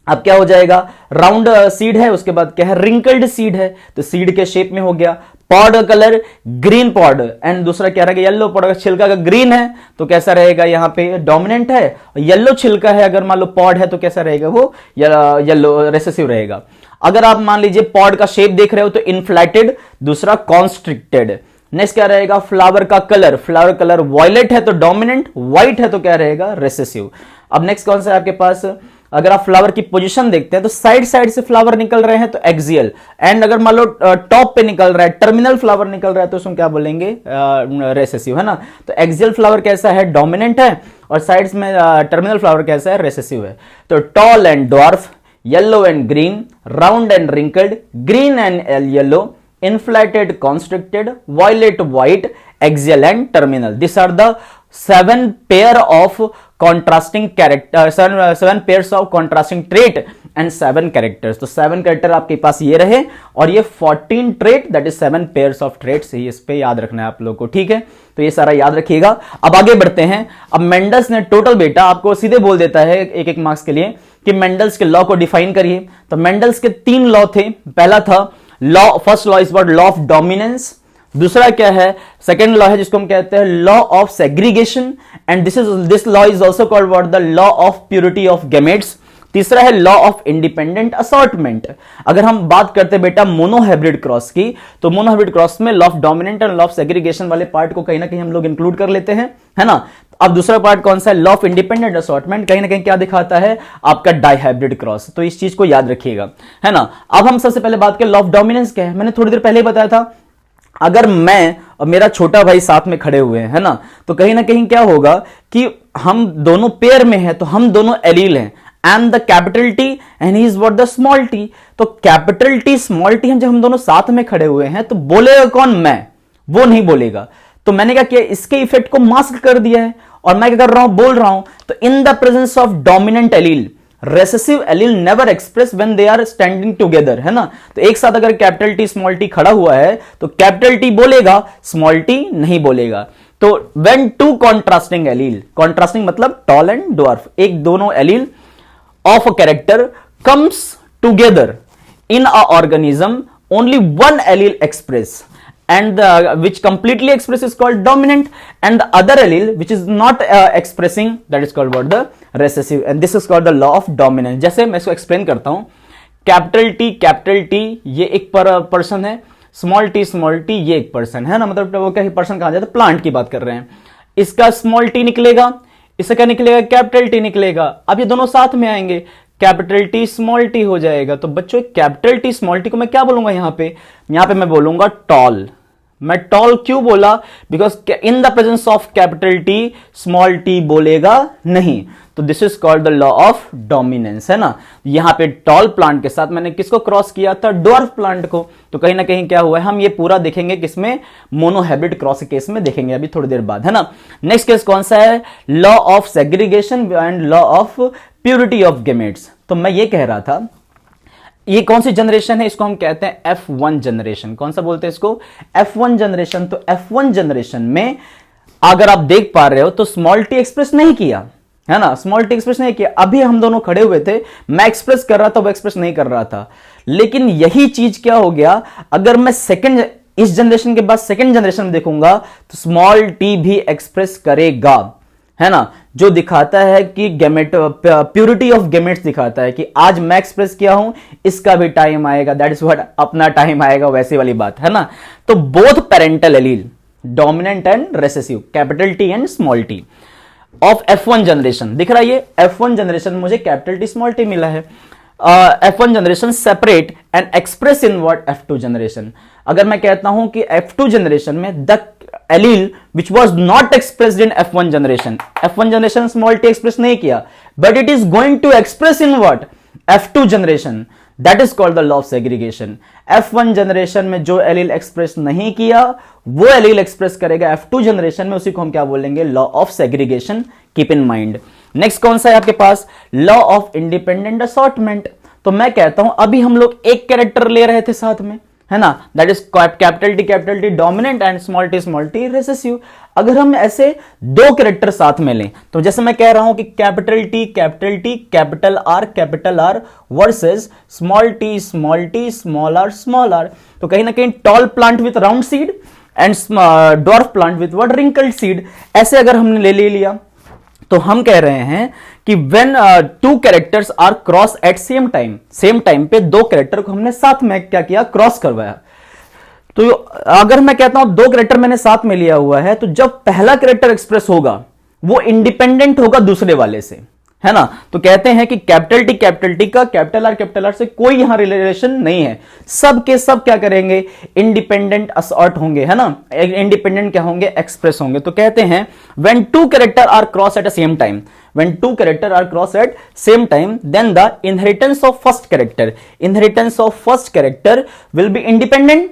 अब क्या हो जाएगा, राउंड सीड है, उसके बाद क्या है, रिंकल्ड सीड है, तो सीड के शेप में हो गया। पॉड का कलर ग्रीन पॉड एंड दूसरा क्या रहेगा, येलो पॉड, अगर छिलका का ग्रीन है तो कैसा रहेगा, यहां पे डोमिनेंट है, येलो छिलका है अगर मान लो पॉड है तो कैसा रहेगा, वो येलो रिसेसिव रहेगा। अगर आप मान लीजिए पॉड का शेप देख रहे हो तो इनफ्लेटेड, दूसरा कॉन्स्ट्रिक्टेड। नेक्स्ट क्या रहेगा, फ्लावर का कलर, फ्लावर कलर वॉयलेट है तो डोमिनेंट, व्हाइट है तो क्या रहेगा, रिसेसिव। अब नेक्स्ट कौन सा है आपके पास, अगर आप फ्लावर की पोजीशन देखते हैं तो साइड साइड से फ्लावर निकल रहे हैं तो एक्सियल, एंड अगर मान लो टॉप पे निकल रहा है, टर्मिनल फ्लावर निकल रहा है तो उसमें क्या बोलेंगे, रिसेसिव, है ना। तो एक्सियल फ्लावर कैसा है, डोमिनेंट है, और साइड्स में टर्मिनल फ्लावर कैसा है, रिसेसिव है। तो tall and dwarf, yellow and green, round and wrinkled, green and yellow, inflated constricted, violet white, axial and terminal. These are the 7 pair of contrasting character, 7 pairs of contrasting trait and 7 characters. तो 7 character आपके पास ये रहे और ये 14 trait that is 7 pairs of traits, इस पे याद रखना है आप लोग को, ठीक है। तो ये सारा याद रखिएगा। अब आगे बढ़ते हैं। अब मेंडल्स ने टोटल बेटा आपको सीधे बोल देता है एक एक मार्क्स के लिए कि मेंडल्स के लॉ को डिफाइन करिए। तो मेंडल्स के 3 लॉ थे, पहला था law, first law is what, law of dominance. दूसरा क्या है, सेकेंड लॉ है जिसको हम कहते हैं law of segregation, and this law is also called what, the law of purity of gametes. तीसरा है लॉ ऑफ इंडिपेंडेंट असॉर्टमेंट। अगर हम बात करते हैं बेटा मोनोहाइब्रिड क्रॉस की, तो मोनोहाइब्रिड क्रॉस में लॉ ऑफ डोमिनेंट और लॉ ऑफ सेग्रीगेशन वाले पार्ट को कहीं ना कहीं हम लोग इंक्लूड कर लेते हैं, है ना। अब दूसरा पार्ट कौन सा है, लॉ ऑफ इंडिपेंडेंट असॉर्टमेंट, कहीं ना कहीं क्या दिखाता है, आपका डाइहाइब्रिड क्रॉस। तो इस चीज को याद रखिएगा, है ना। अब हम सबसे पहले बात करें लॉ ऑफ डोमिनेंस क्या है। मैंने थोड़ी देर पहले ही बताया था, अगर मैं और मेरा छोटा भाई साथ में खड़े हुए हैं, है ना, तो कहीं ना कहीं क्या होगा कि हम दोनों पेयर में हैं, तो हम दोनों एलील हैं। And the capital T and he is what, the small T. तो कैपिटल टी स्मॉल टी जब हम दोनों साथ में खड़े हुए हैं तो बोलेगा कौन, मैं, वो नहीं बोलेगा। तो मैंने क्या किया, इसके इफेक्ट को मास्क कर दिया है और मैं क्या कर रहा हूं, बोल रहा हूं। तो in the presence of dominant allele, recessive allele never express when they are standing together, है ना। तो एक साथ अगर कैपिटल टी स्मॉल टी खड़ा हुआ है तो कैपिटल टी बोलेगा, स्मॉल टी नहीं बोलेगा। तो when two contrasting allele, contrasting मतलब टॉल एंड ड्वार्फ, एक दोनों allele of a character comes together in a organism, only one allele express, and which completely express is called dominant, and the other allele which is not expressing, that is called what, the recessive, and this is called the law of dominance। जैसे मैं इसको explain करता हूं, capital T ये एक person है, small T ये एक पर्सन है ना, मतलब वो क्या पर्सन कहा जाता है, प्लांट की बात कर रहे हैं। इसका स्मॉल टी निकलेगा, इससे क्या निकलेगा, कैपिटल टी निकलेगा। अब ये दोनों साथ में आएंगे, कैपिटल टी स्मॉल टी हो जाएगा। तो बच्चों कैपिटल टी स्मॉल टी को मैं क्या बोलूंगा, यहां पे मैं बोलूंगा टॉल, मैं टॉल क्यों बोला? Because in the presence of capital T small T बोलेगा नहीं, तो this is called the law of dominance, है ना। यहां पे टॉल प्लांट के साथ मैंने किसको क्रॉस किया था? ड्वार्फ प्लांट को। तो कहीं ना कहीं क्या हुआ है, हम ये पूरा देखेंगे किसमें? मोनोहाइब्रिड क्रॉस केस में देखेंगे अभी थोड़ी देर बाद, है ना। नेक्स्ट केस कौन सा है? Law of segregation and law of purity of gametes. तो मैं ये कह रहा था, ये कौन सी जनरेशन है? इसको हम कहते हैं F1 जनरेशन। कौन सा बोलते हैं इसको? F1 generation. तो F1 जनरेशन में अगर आप देख पा रहे हो तो स्मॉल टी एक्सप्रेस नहीं किया, है ना, स्मॉल टी एक्सप्रेस नहीं किया। अभी हम दोनों खड़े हुए थे, मैं एक्सप्रेस कर रहा था, वो एक्सप्रेस नहीं कर रहा था। लेकिन यही चीज क्या हो गया, अगर मैं सेकंड, इस जनरेशन के बाद सेकंड जनरेशन में देखूंगा तो स्मॉल टी भी एक्सप्रेस करेगा, है ना। जो दिखाता है कि गेमेट प्यूरिटी ऑफ गेमेट्स दिखाता है कि आज मैं एक्सप्रेस किया हूं, इसका भी टाइम आएगा, दैट इज व्हाट, अपना टाइम आएगा, वैसी वाली बात, है ना। तो both parental allele, dominant and recessive, capital T and small T of F1 generation, दिख रहा है ये F1 जनरेशन, मुझे कैपिटल टी स्मॉल टी मिला है। F1 generation separate and express in what? F2 generation. अगर मैं कहता हूं कि F2 जनरेशन में the allele which was not expressed in F1 generation, F1 generation small t express नहीं किया, but it is going to express in what? F2 generation, that is called the law of segregation. F1 generation में जो allele express नहीं किया वो allele express करेगा F2 generation में, उसी को हम क्या बोलेंगे? law of segregation, keep in mind. next कौन सा है आपके पास? law of independent assortment. तो मैं कहता हूं अभी हम लोग एक कैरेक्टर ले रहे थे साथ में, है ना, that is capital T dominant and small T recessive. अगर हम ऐसे दो कैरेक्टर साथ में लें तो जैसे मैं कह रहा हूं कि capital T capital R versus small T small R, तो कहीं ना कहीं tall plant with round seed and dwarf plant with what? Wrinkled seed. ऐसे अगर हमने ले लिया तो हम कह रहे हैं कि when two characters are cross at same time पे दो कैरेक्टर को हमने साथ में क्या किया? क्रॉस करवाया। तो अगर मैं कहता हूं दो कैरेक्टर मैंने साथ में लिया हुआ है, तो जब पहला कैरेक्टर एक्सप्रेस होगा वो इंडिपेंडेंट होगा दूसरे वाले से, है ना। तो कहते हैं कि कैपिटल टी का कैपिटल आर से कोई यहां रिलेशन नहीं है, सब के सब क्या करेंगे? इंडिपेंडेंट असॉर्ट होंगे, है ना, इंडिपेंडेंट क्या होंगे? एक्सप्रेस होंगे। तो कहते हैं when two character are cross at a same time, when two characters are crossed at same time, then the inheritance of first character will be independent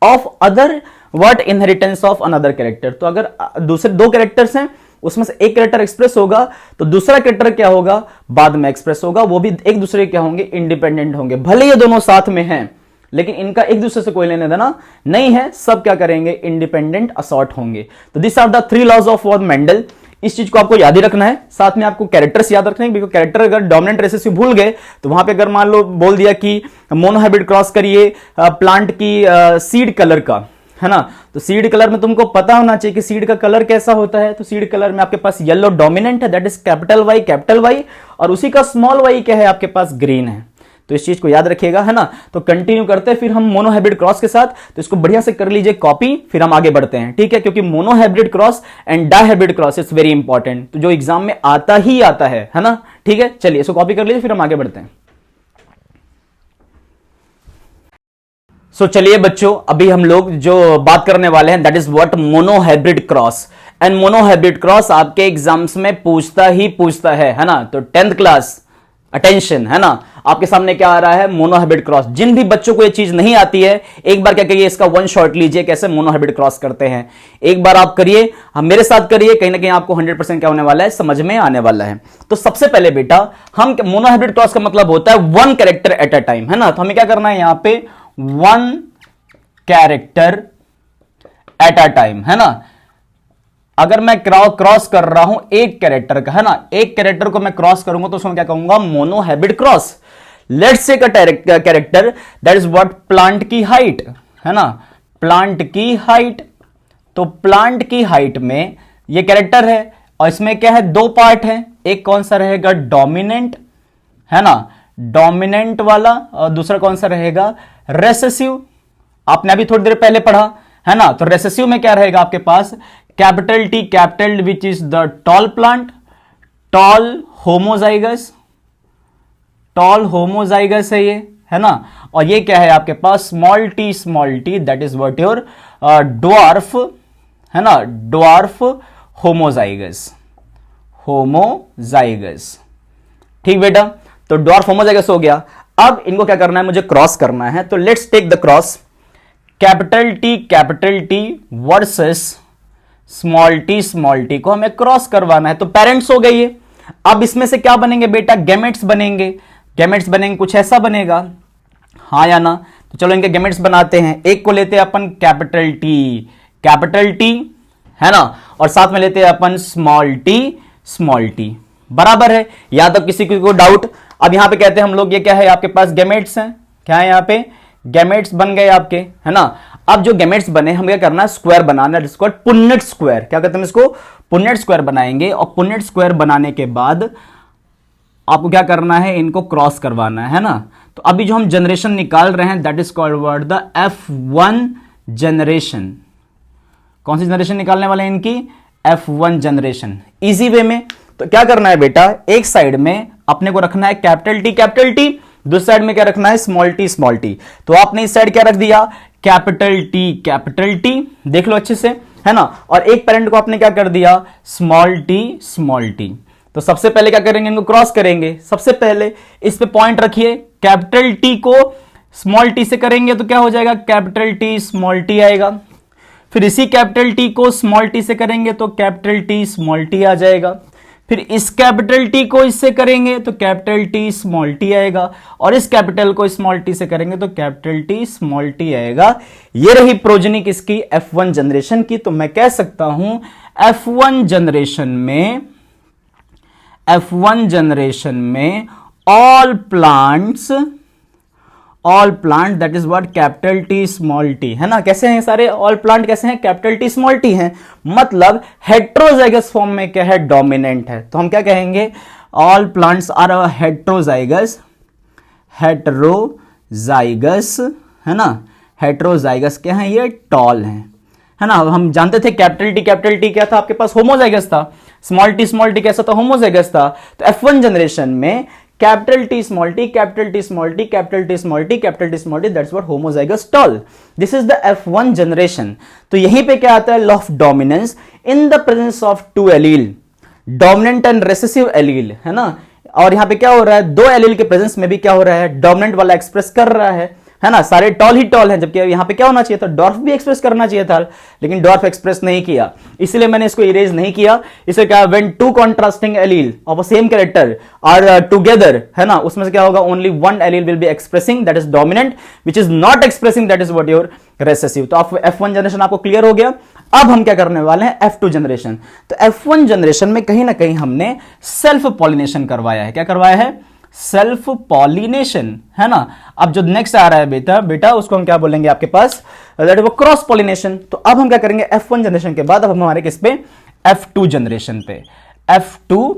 of other what? inheritance of another character. तो अगर दूसरे दो characters हैं उसमें से एक character express होगा तो दूसरा कैरेक्टर क्या होगा? बाद में एक्सप्रेस होगा, वो भी एक दूसरे क्या होंगे? इंडिपेंडेंट होंगे। भले ये दोनों साथ में हैं लेकिन इनका एक दूसरे से कोई लेने देना नहीं है, सब क्या करेंगे? इंडिपेंडेंट असॉर्ट होंगे। तो this are the three laws of Mendel. इस चीज को आपको याद ही रखना है, साथ में आपको कैरेक्टर्स याद रखने हैं, बिकॉज कैरेक्टर अगर डोमिनेंट रेसेसिव भूल गए तो वहां पे अगर मान लो बोल दिया कि मोनोहाइब्रिड क्रॉस करिए प्लांट की सीड कलर का, है ना, तो सीड कलर में तुमको पता होना चाहिए कि सीड का कलर कैसा होता है। तो सीड कलर में आपके पास येलो डोमिनेंट है, दैट इज कैपिटल वाई, और उसी का स्मॉल वाई क्या है? आपके पास ग्रीन है। तो इस चीज को याद रखिएगा, है ना। तो कंटिन्यू करते हैं फिर हम मोनोहाइब्रिड क्रॉस के साथ, तो इसको बढ़िया से कर लीजिए कॉपी, फिर हम आगे बढ़ते हैं, ठीक है, क्योंकि monohybrid cross and dihybrid cross is very important, तो जो एग्जाम में आता ही आता है ना, ठीक है। चलिए इसको कॉपी कर लीजिए, फिर हम आगे बढ़ते हैं। चलिए बच्चों, अभी हम लोग जो बात करने वाले हैं that is what? Monohybrid cross. And monohybrid cross आपके एग्जाम्स में पूछता है ना। तो 10th क्लास अटेंशन, है ना, आपके सामने क्या आ रहा है? Monohybrid cross. जिन भी बच्चों को ये चीज नहीं आती है, एक बार क्या करिए, इसका वन शॉट लीजिए कैसे मोनोहाइब्रिड क्रॉस करते हैं। एक बार आप करिए, हम मेरे साथ करिए, कहीं ना कहीं आपको 100% क्या होने वाला है? समझ में आने वाला है। तो सबसे पहले बेटा, हम मोनोहाइब्रिड क्रॉस का मतलब होता है one character at a time, है ना। तो हमें क्या करना है यहां पे? One character at a time, है ना। अगर मैं क्रॉस कर रहा हूं एक कैरेक्टर का, है ना, एक कैरेक्टर को मैं क्रॉस करूंगा तो उसमें क्या कहूंगा? Monohybrid cross. Let's say character that is what? Plant की हाइट, है ना, प्लांट की हाइट। तो प्लांट की हाइट में ये कैरेक्टर है और इसमें क्या है? दो पार्ट है, एक कौन सा रहेगा? डोमिनेंट, है ना, डोमिनेंट वाला, और दूसरा कौन सा रहेगा? रेसेसिव। आपने अभी थोड़ी देर पहले पढ़ा, है ना। तो रेसेसिव में क्या रहेगा आपके पास? Capital T capital which is the tall plant, tall homozygous है ये, है ना। और ये क्या है आपके पास small T, that is what your dwarf, है ना, ड्वार्फ होमोजाइगस, होमोजाइगस। ठीक बेटा, तो ड्वार्फ होमोजाइगस हो गया। अब इनको क्या करना है, मुझे क्रॉस करना है, तो let's take the cross. Capital T versus small T को हमें क्रॉस करवाना है। तो पेरेंट्स हो गए ये। अब इसमें से क्या बनेंगे बेटा, गैमेट्स बनेंगे। गैमेट्स बनेंगे, कुछ ऐसा बनेगा, हाँ या ना? तो चलो इनके गैमेट्स बनाते हैं। एक को लेते हैं अपन कैपिटल टी, है ना, और साथ में लेते हैं अपन स्मॉल टी, बराबर है। या तो किसी को डाउट? अब यहां पे कहते हैं हम लोग, ये क्या है आपके पास, गैमेट्स हैं। क्या है यहाँ पे, गैमेट्स बन गए आपके, है ना। अब जो गैमेट्स बने, हम क्या करना है, स्क्वायर बनाना है, जिसको पुन्नेट स्क्वायर, क्या कहते हैं इसको, पुन्नेट स्क्वायर बनाएंगे। और पुन्नेट स्क्वायर बनाने के बाद आपको क्या करना है, इनको क्रॉस करवाना है ना। तो अभी जो हम जनरेशन निकाल रहे हैं, that is called word the F1 generation. कौन सी जनरेशन निकालने वाले हैं इनकी, F1 जनरेशन, इजी वे में। तो क्या करना है बेटा, एक साइड में अपने को रखना है कैपिटल टी, दूसरी साइड में क्या रखना है, स्मॉल टी। तो आपने इस साइड क्या रख दिया, कैपिटल टी, देख लो अच्छे से, है ना। और एक पेरेंट को आपने क्या कर दिया, स्मॉल टी। तो सबसे पहले क्या करेंगे, इनको क्रॉस करेंगे। सबसे पहले इस पे पॉइंट रखिए, कैपिटल टी को स्मॉल टी से करेंगे तो क्या हो जाएगा, कैपिटल टी स्मॉल टी आएगा। फिर इसी कैपिटल टी को स्मॉल टी से करेंगे तो कैपिटल टी स्मॉल टी आ जाएगा। फिर इस कैपिटल टी को इससे करेंगे तो कैपिटल टी स्मॉल टी आएगा, और इस कैपिटल को स्मॉल टी से करेंगे तो कैपिटल टी स्मॉल टी आएगा। ये रही प्रोजेनी किसकी, F1 जनरेशन की। तो मैं कह सकता हूं F1 जनरेशन में all plant that is what, capital T small t, है ना। कैसे हैं सारे ऑल प्लांट, कैसे हैं, कैपिटल टी स्मॉल टी हैं। मतलब हेट्रोजाइगस फॉर्म में क्या है, डोमिनेंट है। तो हम क्या कहेंगे, ऑल प्लांट्स आर हेट्रोजाइगस, है ना। हेट्रोजाइगस क्या है, ये टॉल है ना। हम जानते थे कैपिटल टी क्या था आपके पास, होमोजाइगस था। स्मॉल टी कैसा था, होमोजाइगस था। तो F1 जनरेशन में capital T small T, that's what, homozygous tall. This is the F1 generation. तो यहीं पे क्या आता है, law of dominance in the presence of two allele, dominant and recessive allele, है ना। और यहां पे क्या हो रहा है, दो एलील के प्रेजेंस में भी क्या हो रहा है, डोमिनेंट वाला एक्सप्रेस कर रहा है ना। सारे टॉल ही टॉल हैं, जबकि यहां पे क्या होना चाहिए था, डॉर्फ भी एक्सप्रेस करना चाहिए था, लेकिन डॉर्फ एक्सप्रेस नहीं किया, इसलिए मैंने इसको इरेज नहीं किया। इसे क्या, when two contrasting allele of a same character are together, है ना, उसमें से क्या होगा, only one allele will be expressing that is dominant, which is not expressing that is what your recessive. तो F1 जनरेशन आपको क्लियर हो गया। अब हम क्या करने वाले हैं, F2 जनरेशन। तो F1 जनरेशन में कहीं ना कहीं हमने सेल्फ पॉलिनेशन करवाया है। क्या करवाया है, सेल्फ पॉलिनेशन, है ना। अब जो नेक्स्ट आ रहा है बेटा उसको हम क्या बोलेंगे आपके पास, दैट इज वो क्रॉस पॉलिनेशन। तो अब हम क्या करेंगे, F1 जनरेशन के बाद अब हम हमारे किस पे, F2 जनरेशन पे। F2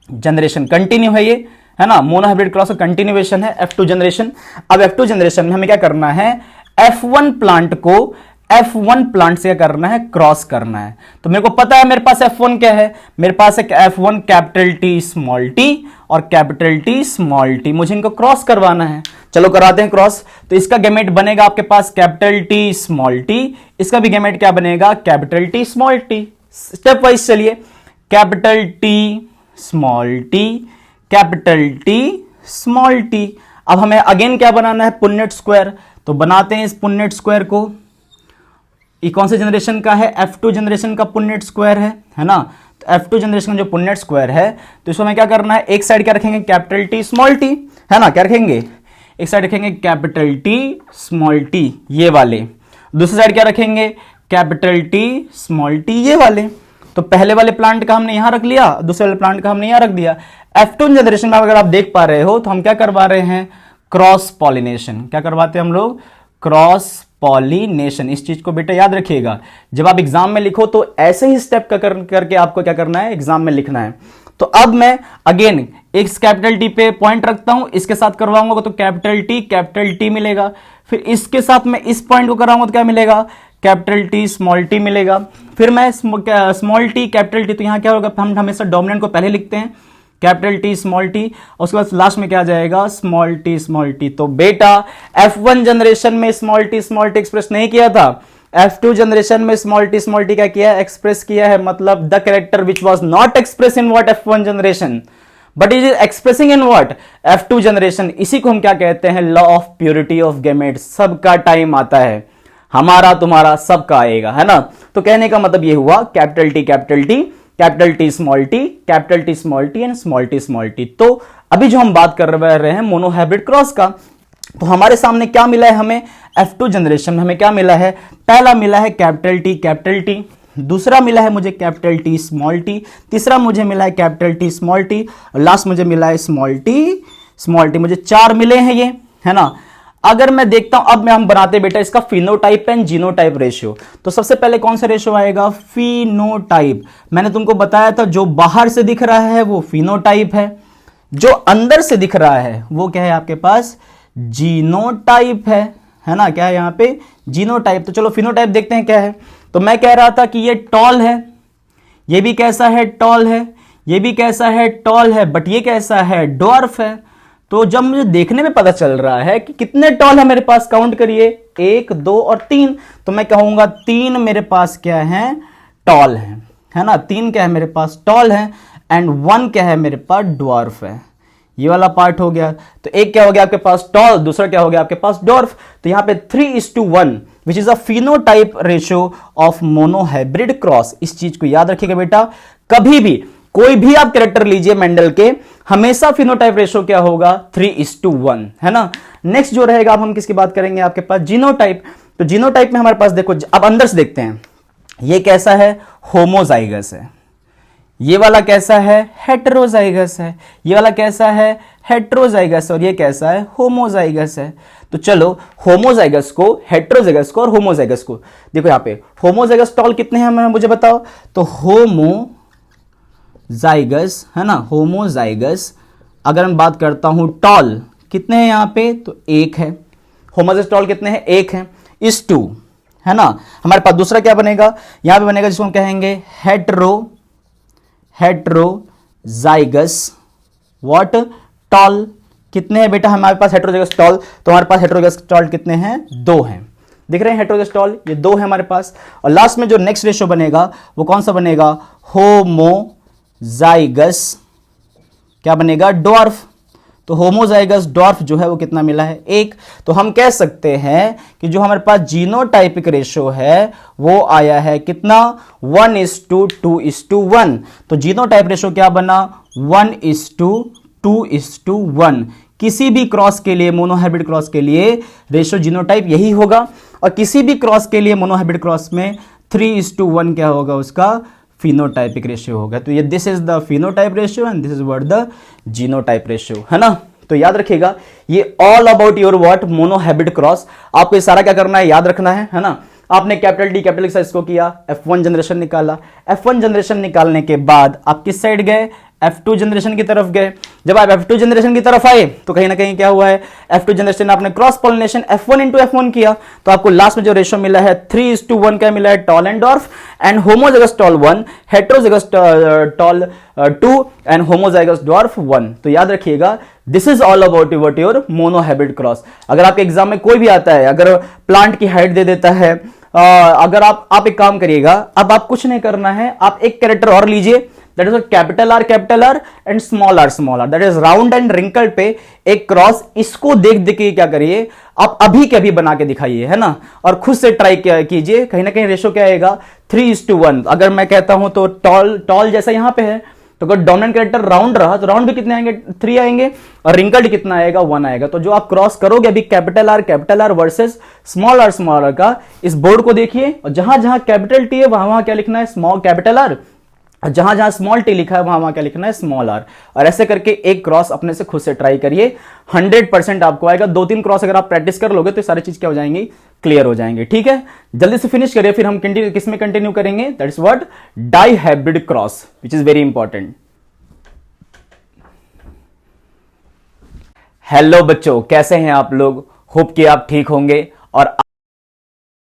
जनरेशन कंटिन्यू है ये, है ना, मोनोहाइब्रिड क्रॉस का कंटिन्यूएशन है F2 जनरेशन। अब F2 जनरेशन में हमें क्या करना है, F1 प्लांट को F1 प्लांट से क्या करना है, क्रॉस करना है। तो मेरे को पता है मेरे पास F1 क्या है, मेरे पास है F1 capital T small T और कैपिटल टी स्मॉल टी, मुझे इनको क्रॉस करवाना है। चलो कराते हैं क्रॉस। तो इसका गैमेट बनेगा आपके पास कैपिटल टी स्मॉल टी, इसका भी गैमेट क्या बनेगा, capital T small T. Stepwise चलिए, capital T small T, capital T small T. अब हमें अगेन क्या बनाना है, पुन्नेट स्क्वायर। तो बनाते हैं इस पुन्नेट स्क्वायर को। ये कौन से जनरेशन का है, F2 जनरेशन का पुन्नेट स्क्वायर है ना। तो F2 जनरेशन का जो पुन्नेट स्क्वायर है, तो इसको हमें क्या करना है, एक साइड क्या रखेंगे, कैपिटल टी स्मॉल टी, है ना। क्या रखेंगे, एक साइड रखेंगे कैपिटल टी स्मॉल टी ये वाले, दूसरी साइड क्या रखेंगे, कैपिटल टी स्मॉल टी ये वाले। तो पहले वाले प्लांट का हमने यहां रख लिया, दूसरे वाले प्लांट का हमने यहां रख दिया। F2 जनरेशन में अगर आप देख पा रहे हो तो हम क्या करवा रहे हैं, क्रॉस पॉलिनेशन। क्या करवाते हैं हम लोग, क्रॉस पॉलिनेशन। इस चीज को बेटा याद रखिएगा, जब आप एग्जाम में लिखो तो ऐसे ही स्टेप करके आपको क्या करना है, एग्जाम में लिखना है। तो अब मैं अगेन एक कैपिटल टी पे पॉइंट रखता हूं, इसके साथ करवाऊंगा तो कैपिटल टी मिलेगा। फिर इसके साथ मैं इस पॉइंट को कराऊंगा तो क्या मिलेगा, कैपिटल टी स्मॉल टी मिलेगा। फिर मैं स्मॉल टी कैपिटल टी, तो यहां क्या होगा, हम हमेशा डोमिनेंट को पहले लिखते हैं,
कैपिटल टी स्मॉल टी, उसके बाद लास्ट में क्या आ जाएगा, स्मॉल टी स्मॉल टी। तो बेटा F1 जनरेशन में स्मॉल टी एक्सप्रेस नहीं किया था, F2 जनरेशन में स्मॉल टी क्या किया है, एक्सप्रेस किया है। मतलब the character which was not express in what F1 generation but is expressing in what F2 generation, इसी को हम क्या कहते हैं, law of purity of gametes. सबका टाइम आता है, हमारा तुम्हारा सबका आएगा, है ना। तो कहने का मतलब ये हुआ capital T small T and small T. तो अभी जो हम बात कर रहे हैं मोनोहाइब्रिड क्रॉस का, तो हमारे सामने क्या मिला है, हमें F2 जनरेशन में हमें क्या मिला है, पहला मिला है कैपिटल टी, दूसरा मिला है मुझे कैपिटल टी स्मॉल टी, तीसरा मुझे मिला है कैपिटल टी स्मॉल टी, और लास्ट मुझे मिला है स्मॉल टी। मुझे 4 मिले हैं ये, है ना। अगर मैं देखता हूं, अब मैं हम बनाते बेटा इसका फिनोटाइप एंड जीनोटाइप रेशियो। तो सबसे पहले कौन सा रेशियो आएगा, फिनोटाइप। मैंने तुमको बताया था जो बाहर से दिख रहा है वो फिनोटाइप है, जो अंदर से दिख रहा है वो क्या है आपके पास, जीनोटाइप है ना। क्या है यहाँ पे, जीनोटाइप। तो चलो फिनोटाइप देखते हैं क्या है। तो मैं कह रहा था कि ये टॉल है, ये भी कैसा है, टॉल है, ये भी कैसा है, टॉल है, बट ये कैसा है, डॉर्फ है। तो जब मुझे देखने में पता चल रहा है कि कितने टॉल है मेरे पास, काउंट करिए 1 2 और 3, तो मैं कहूंगा 3 मेरे पास क्या है, टॉल है ना। 3 क्या है मेरे पास, टॉल है, एंड 1 क्या है मेरे पास, डॉर्फ है। ये वाला पार्ट हो गया। तो एक क्या हो गया आपके पास, टॉल, दूसरा क्या हो गया आपके पास, डॉर्फ। तो यहां पे 3:1 विच is a phenotype ratio of monohybrid cross. इस चीज को याद रखिएगा बेटा, कभी भी कोई भी आप कैरेक्टर लीजिए मेंडल के, हमेशा फिनोटाइप रेशियो क्या होगा, 3:1, है ना। नेक्स्ट जो रहेगा, अब हम किसकी बात करेंगे, आपके पास जीनोटाइप। तो जीनोटाइप में हमारे पास देखो, अब अंदर से देखते हैं, ये कैसा है, होमोजाइगस है। ये वाला कैसा है, हेटेरोजाइगस है। ये वाला कैसा है, हेटेरोजाइगस, और ये कैसा है, होमोजाइगस है। तो चलो होमोजाइगस को, हेटेरोजाइगस को और होमोजाइगस को देखो। यहां पे होमोजाइगस टॉल कितने हैं मुझे बताओ। तो होमोजाइगस, है ना, होमोजाइगस अगर मैं बात करता हूं टॉल कितने हैं यहां पे, तो 1 है। होमोजाइगस टॉल कितने हैं, 1 है, इस 2, है ना। हमारे पास दूसरा क्या बनेगा, यहां पे बनेगा जिसको हम कहेंगे हेटेरोजाइगस व्हाट, टॉल। कितने हैं बेटा हमारे पास हेटेरोजाइगस टॉल, तो हमारे पास हेटेरोजाइगस टॉल कितने हैं, 2 हैं। दिख रहे हैं हेटेरोजाइगस टॉल, ये 2 है हमारे पास। और लास्ट में जो नेक्स्ट रेशियो बनेगा वो कौन सा बनेगा, होमोजाइगस क्या बनेगा, डॉर्फ। तो होमोजाइगस डॉर्फ जो है वो कितना मिला है, 1। तो हम कह सकते हैं कि जो हमारे पास जीनोटाइपिक रेशियो है वो आया है कितना, 1:2:1। तो जीनोटाइप रेशियो क्या बना, 1:2:1। किसी भी क्रॉस के लिए, मोनोहाइब्रिड क्रॉस के लिए रेशियो जीनोटाइप यही होगा, और किसी भी क्रॉस के लिए मोनोहाइब्रिड क्रॉस में 3:1 क्या होगा, उसका फिनोटाइपिक रेशियो होगा। तो ये this is the phenotype ratio and this is what the genotype ratio, है ना। तो याद रखिएगा, ये all about your what, monohybrid cross. आपको ये सारा क्या करना है, याद रखना है ना। आपने कैपिटल डी कैपिटल साइज को किया, F1 जनरेशन निकाला। F1 जनरेशन निकालने के बाद आप किस साइड गए, F2 जनरेशन की तरफ गए। जब आप F2 जनरेशन की तरफ आए तो कहीं ना कहीं क्या हुआ है, F2 जनरेशन आपने cross pollination F1 into F1 किया, तो आपको लास्ट में जो रेशियो मिला है 3:1 क्या मिला है, tall and dwarf. And homozygous tall 1, heterozygous tall 2 and homozygous dwarf 1। तो याद रखिएगा, this is all about what your monohybrid cross. अगर आपके एग्जाम में कोई भी आता है, अगर प्लांट की हाइट दे देता है, अगर आप एक काम करिएगा, अब आप कुछ नहीं करना है, आप एक कैरेक्टर और लीजिए, that is capital R and small R, that is round and wrinkle पे एक क्रॉस। इसको देख देख के क्या करिए, आप अभी के अभी बना के दिखाइए, है ना, और खुद से ट्राई कीजिए। कहीं ना कहीं रेशियो क्या आएगा, 3:1। अगर मैं कहता हूं तो टॉल जैसा यहां पे है, तो अगर डोमिनेंट कैरेक्टर राउंड रहा तो राउंड भी कितने आएंगे, 3 आएंगे, और रिंकल्ड कितना आएगा, 1 आएगा। तो जो आप क्रॉस करोगे अभी capital R versus small R का, इस बोर्ड को देखिए, और जहां जहां कैपिटल टी है वहां वहां क्या लिखना है, स्मॉल कैपिटल आर, जहां जहां स्मॉल टी लिखा है वहां वहां क्या लिखना है, स्मॉल आर। और ऐसे करके एक क्रॉस अपने से खुद से ट्राई करिए, 100% आपको आएगा। 2-3 क्रॉस अगर आप प्रैक्टिस कर लोगे तो सारी चीज क्या हो जाएंगी, क्लियर हो जाएंगे। ठीक है, जल्दी से फिनिश करिए, फिर हम किसमें कंटिन्यू करेंगे, that is what, dihybrid cross, which is very important. Hello बच्चों, कैसे हैं आप लोग, होप कि आप ठीक होंगे। और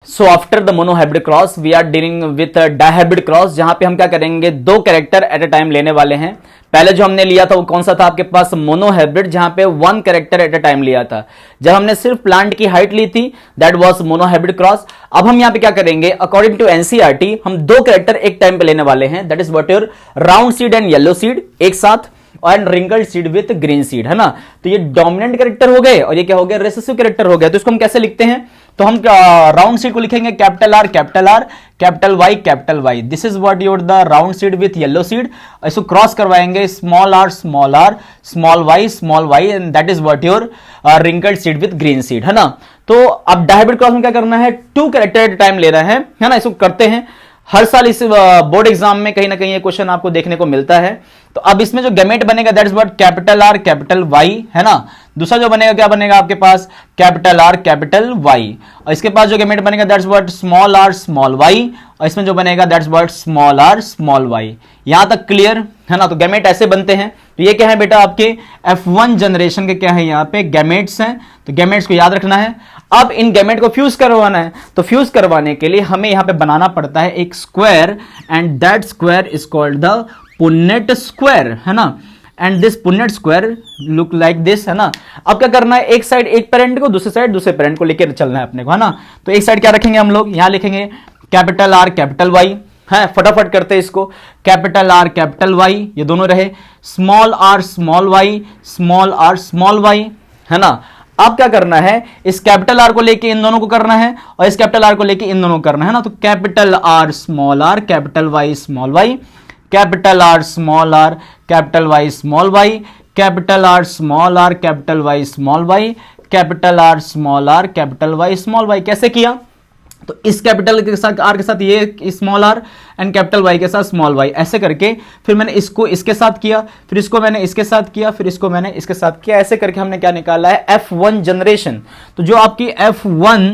so after the monohybrid cross we are dealing with dihybrid cross, जहां पे हम क्या करेंगे, दो कैरेक्टर एट अ टाइम लेने वाले हैं। पहले जो हमने लिया था वो कौन सा था आपके पास, मोनोहाइब्रिड, जहां पे one character at a time लिया था। जब हमने सिर्फ प्लांट की हाइट ली थी दैट वाज मोनोहाइब्रिड क्रॉस। अब हम यहां पे क्या करेंगे, अकॉर्डिंग टू एनसीईआरटी हम दो कैरेक्टर एक टाइम पे लेने वाले हैं, that is what your round seed and yellow seed एक साथ, and wrinkled seed with green seed, है ना। तो ये डोमिनेंट कैरेक्टर हो गए और ये क्या हो गया, रिसेसिव कैरेक्टर हो गया। तो इसको हम कैसे लिखते हैं, तो हम राउंड सीड को लिखेंगे capital R capital Y, this is what your the round seed with yellow seed. इसको क्रॉस करवाएंगे small R small Y and that is what your wrinkled seed with green seed, है ना। तो अब dihybrid cross में क्या करना है, टू कैरेक्टर एट टाइम लेना है ना। इसको करते हैं हर साल इस बोर्ड एग्जाम में कहीं ना कहीं ये क्वेश्चन आपको देखने को मिलता है। तो अब इसमें जो गैमेट बनेगा that is what capital R capital Y, है ना। दूसरा जो बनेगा क्या बनेगा आपके पास, कैपिटल आर कैपिटल वाई, और इसके पास जो गैमेट बनेगा that's what small R small Y, और इसमें जो बनेगा that's what small R small Y. यहां तक क्लियर है ना। तो गैमेट ऐसे बनते हैं। तो ये क्या है बेटा, आपके F1 जनरेशन के क्या है, यहाँ पे गैमेट्स हैं। तो गैमेट्स को याद रखना है। अब इन गैमेट को फ्यूज करवाना है, तो फ्यूज करवाने के लिए हमें यहां पे बनाना पड़ता है एक square, and that square is called the पुन्नेट square, है ना। And this पुन्नेट square look like this, है ना। अब क्या करना है, एक साइड एक पेरेंट को, दूसरी साइड दूसरे पेरेंट को लेकर चलना है अपने को, है ना। तो एक साइड क्या रखेंगे हम लोग, यहां लिखेंगे कैपिटल आर कैपिटल वाई, है, फटाफट करते हैं इसको, कैपिटल आर कैपिटल वाई, ये दोनों रहे, स्मॉल आर स्मॉल वाई, है ना। अब क्या करना है, इस कैपिटल आर को लेके इन दोनों को करना है और इस कैपिटल आर को लेके इन दोनों को करना है ना। तो capital R capital Y small Y, capital R capital Y small Y, capital R capital Y small Y, capital R capital Y small Y. कैसे किया, तो इस कैपिटल के साथ आर के साथ ये small R and capital Y के साथ स्मॉल वाई, ऐसे करके फिर मैंने इसको इसके साथ किया, फिर इसको मैंने इसके साथ किया, फिर इसको मैंने इसके साथ किया, ऐसे करके हमने क्या निकाला है, F1 जनरेशन। तो जो आपकी F1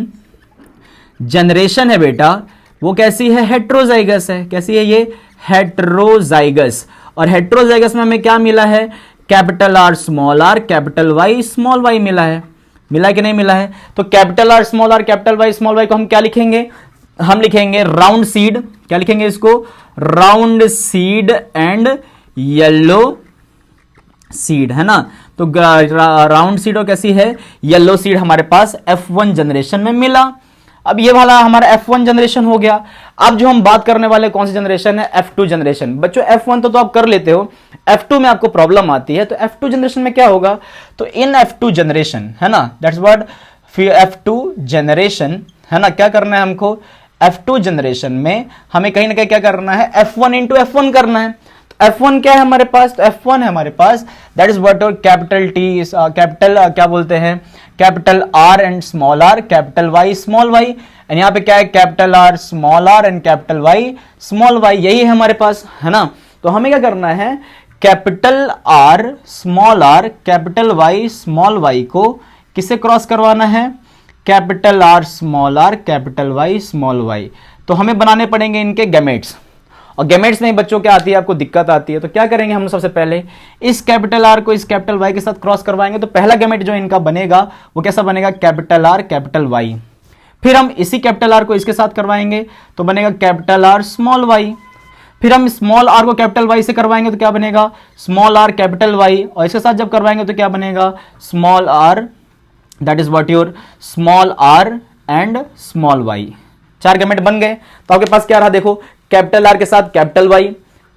जनरेशन है बेटा वो कैसी है, हेट्रोजाइगस है। कैसी है ये, हेट्रोजाइगस। और हेट्रोजाइगस में हमें क्या मिला है, capital R capital Y small Y मिला है। मिला कि नहीं मिला है। तो capital R capital Y small Y को हम क्या लिखेंगे, हम लिखेंगे राउंड सीड। क्या लिखेंगे इसको, round seed and yellow seed, है ना। तो राउंड सीड और कैसी है, येलो सीड हमारे पास F1 जनरेशन में मिला। अब ये वाला हमारा F1 जनरेशन हो गया। अब जो हम बात करने वाले कौन सी जनरेशन है, F2 जनरेशन। बच्चों F1 तो आप कर लेते हो, F2 में आपको प्रॉब्लम आती है। तो F2 जनरेशन में क्या होगा, तो इन F2 जनरेशन, है ना, दैट्स व्हाट F2 जनरेशन, है ना। क्या करना है हमको, F2 जनरेशन में हमें कहीं ना कहीं क्या करना है, F1 इंटू F1 करना है। तो F1 क्या है हमारे पास, तो F1 है हमारे पास that is what capital T capital क्या बोलते हैं, capital R and small R, capital Y small Y, and यहाँ पे क्या है, capital R and capital Y small Y, यही है हमारे पास, है ना। तो हमें क्या करना है, capital R capital Y small Y को किससे क्रॉस करवाना है, capital R capital Y small Y. तो हमें बनाने पड़ेंगे इनके गैमेट्स, और गैमेट्स में बच्चों क्या आती है, आपको दिक्कत आती है। तो क्या करेंगे हम, सबसे पहले इस कैपिटल आर को इस कैपिटल वाई के साथ क्रॉस करवाएंगे। तो पहला गैमेट जो इनका बनेगा वो कैसा बनेगा, कैपिटल आर कैपिटल वाई। फिर हम इसी कैपिटल आर को इसके साथ करवाएंगे तो बनेगा कैपिटल आर स्मॉल वाई। फिर हम स्मॉल आर को कैपिटल वाई से करवाएंगे तो क्या बनेगा, स्मॉल आर कैपिटल वाई, और इसके साथ जब करवाएंगे तो क्या बनेगा, small R, that is what your small R and small Y. चार गैमेट बन गए। तो आपके पास क्या रहा, देखो, कैपिटल आर के साथ कैपिटल वाई,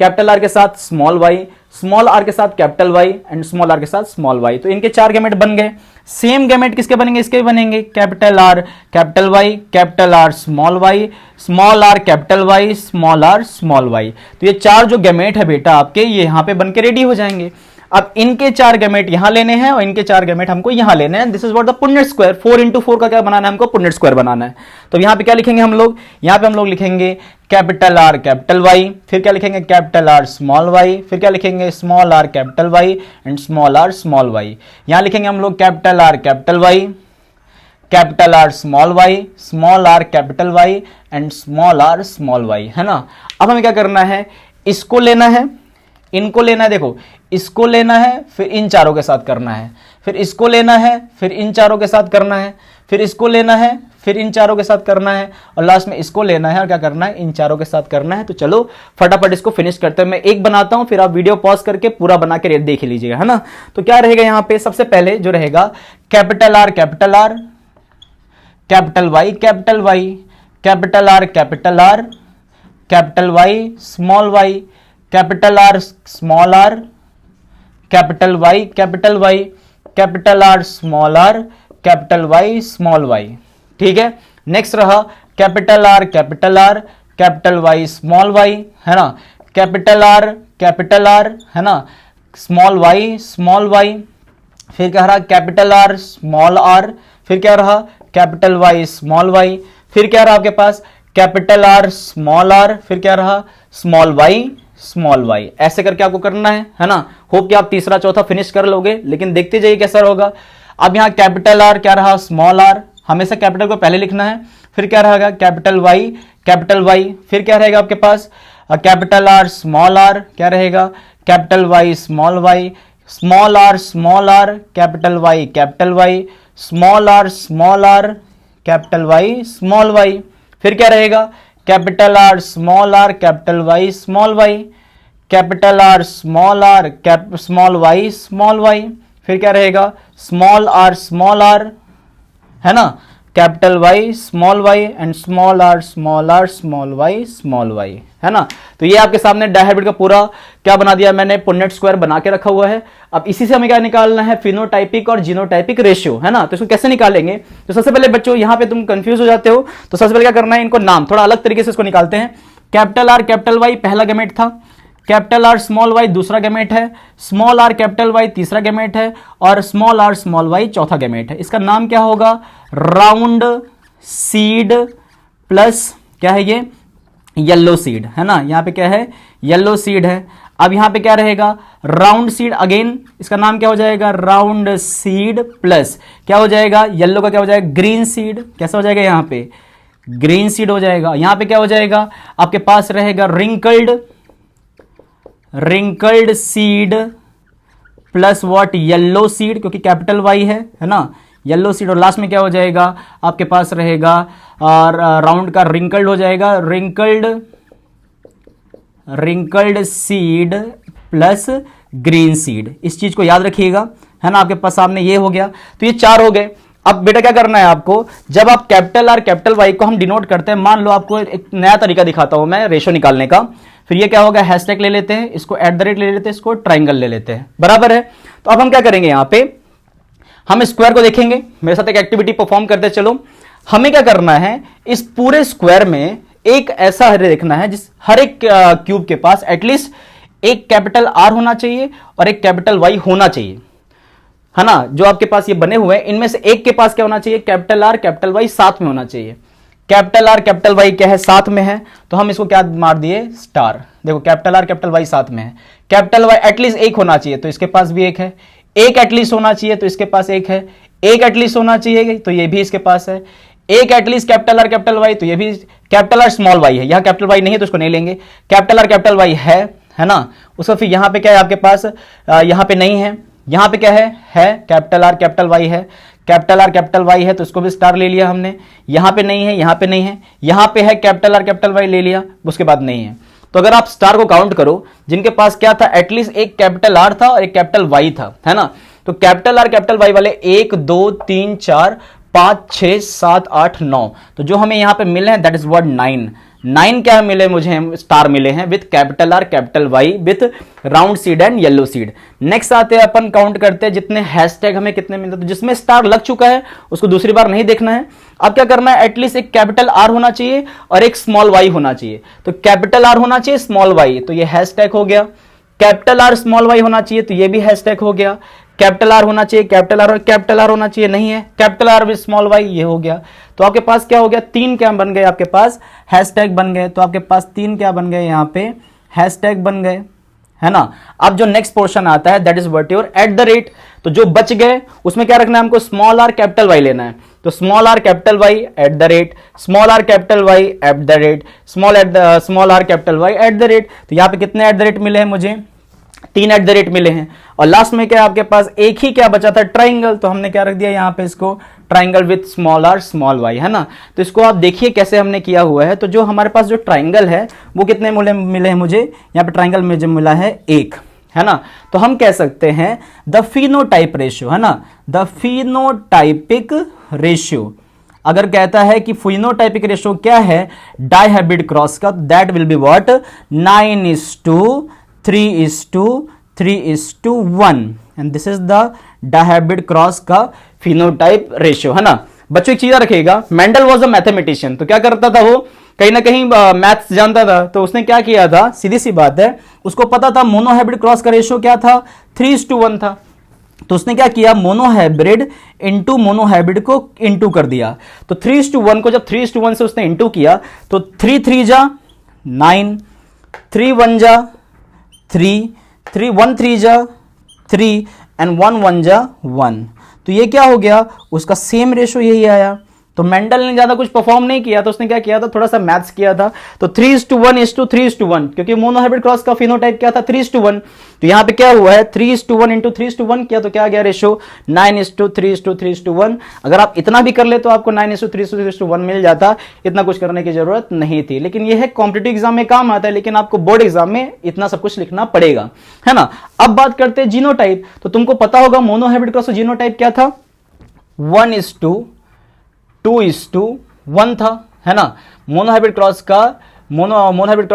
कैपिटल आर के साथ स्मॉल वाई, स्मॉल आर के साथ capital Y and small R के साथ स्मॉल वाई। तो इनके चार गैमेट बन गए। सेम गैमेट किसके बनेंगे, इसके बनेंगे, capital R capital Y, capital R small Y, small R capital Y, small R small Y. तो ये चार जो गैमेट है बेटा आपके, ये यहां पे बनके रेडी हो जाएंगे। अब इनके चार गैमेट यहां लेने हैं और इनके चार गैमेट हमको यहां लेने हैं। This is what the पुन्नेट square, 4 into 4 का क्या बनाना है हमको, पुन्नेट स्क्वायर बनाना है। तो यहां पे क्या लिखेंगे हम लोग, यहां पे हम लोग लिखेंगे कैपिटल आर कैपिटल वाई, फिर क्या लिखेंगे, कैपिटल आर स्मॉल वाई, फिर क्या लिखेंगे, small R capital Y and small R small Y. यहां लिखेंगे हम लोग capital R capital Y, capital R small Y, small R capital Y and small R small Y, है ना। अब हमें क्या करना है, इसको लेना है, इनको लेना है, देखो इसको लेना है, फिर इन चारों के साथ करना है, फिर इसको लेना है, फिर इन चारों के साथ करना है, फिर इसको लेना है,
फिर इन चारों के साथ करना है और लास्ट में इसको लेना है और क्या करना है, इन चारों के साथ करना है। तो चलो फटाफट इसको फिनिश करते हैं। मैं एक बनाता हूं, फिर आप वीडियो पॉज करके पूरा बना के देख लीजिएगा, है ना। तो क्या रहेगा यहाँ पे, सबसे पहले जो रहेगा capital R capital R, capital Y capital Y, capital R capital R, capital Y small Y, capital R small R, capital Y capital Y, capital R small R, capital Y small Y. ठीक है, next रहा capital R capital R, capital Y small Y, है ना, capital R है ना, small Y, फिर क्या रहा कैपिटल आर स्मॉल आर, फिर क्या रहा कैपिटल वाई स्मॉल वाई, फिर क्या रहा आपके पास कैपिटल आर स्मॉल आर, फिर क्या रहा स्मॉल वाई। ऐसे करके आपको करना है ना। होप कि आप तीसरा चौथा फिनिश कर लोगे, लेकिन देखते जाइए कैसा होगा। अब यहां कैपिटल आर क्या रहा स्मॉल आर, हमेशा कैपिटल को पहले लिखना है, फिर क्या रहेगा कैपिटल वाई, फिर क्या रहेगा आपके पास कैपिटल आर स्मॉल आर, क्या रहेगा capital Y small R, capital Y small R, capital Y small Y, फिर क्या रहेगा capital R small R, capital Y small Y, capital R small Y small Y, फिर क्या रहेगा स्मॉल आर, है ना, capital Y small Y and small R small Y, है ना। तो ये आपके सामने डायहाइब्रिड का पूरा क्या बना दिया मैंने, पुन्नेट स्क्वायर बना के रखा हुआ है। अब इसी से हमें क्या निकालना है, फिनोटाइपिक और जीनोटाइपिक रेशियो, है ना। तो इसको कैसे निकालेंगे, तो सबसे पहले बच्चों यहां पे तुम कंफ्यूज हो जाते हो, तो सबसे पहले क्या करना है, इनको नाम थोड़ा अलग तरीके से इसको निकालते हैं। कैपिटल आर कैपिटल वाई पहला गैमेट था, कैपिटल आर स्मॉल वाई दूसरा गैमेट है, स्मॉल आर कैपिटल वाई तीसरा गैमेट है, और स्मॉल आर स्मॉल वाई चौथा गैमेट है। इसका नाम क्या होगा, राउंड सीड प्लस क्या है ये, येलो सीड, है ना। यहां पे क्या है, येलो सीड है। अब यहां पे क्या रहेगा, राउंड सीड, अगेन इसका नाम क्या हो जाएगा, राउंड सीड प्लस क्या हो जाएगा, येलो का क्या हो जाएगा, ग्रीन सीड। कैसा हो जाएगा, यहां पे ग्रीन सीड हो जाएगा। यहां पे क्या हो जाएगा, आपके पास रहेगा wrinkled seed plus what, yellow seed, क्योंकि कैपिटल वाई है ना, येलो सीड। और लास्ट में क्या हो जाएगा, आपके पास रहेगा राउंड का रिंकल्ड हो जाएगा, wrinkled seed plus green seed. इस चीज को याद रखिएगा, है ना। आपके पास सामने ये हो गया, तो ये चार हो गए। अब बेटा क्या करना है आपको, जब आप कैपिटल आर कैपिटल वाई को हम डिनोट करते हैं, मान लो आपको एक नया तरीका दिखाता हूं मैं रेशो निकालने का। फिर ये क्या होगा, हैशटैग ले लेते हैं, इसको @ ले लेते हैं, इसको ट्राइंगल ले लेते हैं, बराबर है। तो अब हम क्या करेंगे, यहां पे हम स्क्वायर को देखेंगे, मेरे साथ एक एक्टिविटी परफॉर्म करते चलो। हमें क्या करना है, इस पूरे स्क्वायर में एक ऐसा देखना है जिस हर एक क्यूब के पास एटलीस्ट एक कैपिटल आर होना चाहिए और एक कैपिटल वाई होना चाहिए, है ना। जो आपके पास ये बने हुए हैं, इनमें से एक के पास क्या होना चाहिए, कैपिटल आर कैपिटल वाई साथ में होना चाहिए। कैपिटल आर कैपिटल वाई क्या है, साथ में है, तो हम इसको क्या मार दिए, स्टार। देखो कैपिटल आर कैपिटल वाई साथ में है, कैपिटल वाई एटलीस्ट एक होना चाहिए, तो इसके पास भी एक है, एक एटलीस्ट होना चाहिए, तो इसके पास एक है, एक एटलीस्ट होना चाहिए, तो ये भी इसके पास है, एक at least capital R capital Y, तो ये भी कैपिटल आर स्मॉल वाई है, यहां कैपिटल वाई नहीं है तो इसको नहीं लेंगे। कैपिटल आर कैपिटल वाई है ना। उसको फिर यहां पे क्या है आपके पास, यहां पे नहीं है, यहां पे क्या है कैपिटल आर कैपिटल वाई है, कैपिटल आर कैपिटल वाई है, तो इसको भी स्टार ले लिया हमने। यहां पे नहीं है, यहां पे नहीं है, यहां पे है कैपिटल आर कैपिटल वाई ले लिया, उसके बाद नहीं है। तो अगर आप स्टार को काउंट करो, जिनके पास क्या था, एटलीस्ट एक कैपिटल आर था और एक कैपिटल वाई था, है ना। तो कैपिटल आर कैपिटल वाई वाले 1 2 3 4 5 6 7 8 9, तो जो हमें यहां पे मिले हैं दैट इज व्हाट 9 क्या मिले मुझे, स्टार मिले हैं with capital R capital Y with round seed and yellow seed. Next आते हैं अपन काउंट करते हैं जितने हैशटैग हमें कितने मिलते हैं, तो जिसमें स्टार लग चुका है उसको दूसरी बार नहीं देखना है। अब क्या करना है, एटलीस्ट एक कैपिटल आर होना चाहिए और एक स्मॉल वाई होना चाहिए। तो कैपिटल आर होना चाहिए, स्मॉल वाई, तो ये हैशटैग हो गया। कैपिटल आर स्मॉल वाई होना चाहिए, तो ये भी हैशटैग हो गया। कैपिटल आर होना चाहिए, कैपिटल आर और कैपिटल आर होना चाहिए, नहीं है, capital R with small Y, ये हो गया। तो आपके पास क्या हो गया, 3 क्या बन गए आपके पास, हैशटैग बन गए। तो आपके पास 3 क्या बन गए, यहां पे हैशटैग बन गए, है ना। अब जो नेक्स्ट पोर्शन आता है दैट इज व्हाट योर @, तो जो बच गए उसमें क्या रखना है हमको, स्मॉल आर कैपिटल वाई लेना है। तो small R capital Y @, small R capital Y @, small R capital Y @। तो यहां पे कितने @ मिले हैं मुझे, 3 @ मिले हैं। और लास्ट में क्या आपके पास एक ही क्या बचा था, ट्राइंगल, तो हमने क्या रख दिया यहां पे, इसको triangle with small R small Y, है ना। तो इसको आप देखिए कैसे हमने किया हुआ है। तो जो हमारे पास जो ट्राइंगल है वो कितने मिले हैं मुझे, यहाँ पे ट्राइंगल में जो मिला है 1, है ना। तो हम कह सकते हैं द फिनोटाइप रेशियो, है ना, द फिनोटाइपिक रेशियो अगर कहता है कि फिनोटाइपिक रेशियो क्या है डायहाइब्रिड क्रॉस का, that will be what 9:3:3:1 and this is the dihybrid cross का फिनोटाइप रेशियो, है ना। बच्चों एक चीज रखेगा, मेंडल वाज अ मैथमेटिशियन, तो क्या करता था वो, कहीं ना कहीं मैथ्स जानता था। तो उसने क्या किया था, सीधी सी बात है, उसको पता था मोनोहाइब्रिड क्रॉस का रेशियो क्या था 3:1 था। तो उसने क्या किया, मोनोहाइब्रिड इंटू मोनोहाइब्रिड को इंटू कर दिया। तो 3:1 को जब 3:1 से उसने इंटू किया तो 3 3 जा 9, 3 1 जा 3, 3 1 3 जा 3 एंड 1 1 जा 1। तो ये क्या हो गया, उसका सेम रेशो यही आया। तो मेंडल ने ज्यादा कुछ परफॉर्म नहीं किया, तो उसने क्या किया था, थोड़ा सा मैथ्स किया था। तो 3:1:3:1 क्योंकि मोनोहाइब्रिड क्रॉस का फिनोटाइप क्या था 3:1, तो यहां पे क्या हुआ है 3:1 इंटू 3:1 किया तो क्या आ गया रेशो 9:3:3:1। अगर आप इतना भी कर ले तो आपको 9:3:3:1 मिल जाता, इतना कुछ करने की जरूरत नहीं थी। लेकिन यह है कॉम्पिटिटिव एग्जाम में काम आता है, लेकिन आपको बोर्ड एग्जाम में इतना सब कुछ लिखना पड़ेगा, है ना। अब बात करते हैं जीनोटाइप। तो तुमको पता होगा मोनोहाइब्रिड क्रॉस जीनोटाइप क्या था, 1:2:1 था, है ना। मोनोहाइब्रिड क्रॉस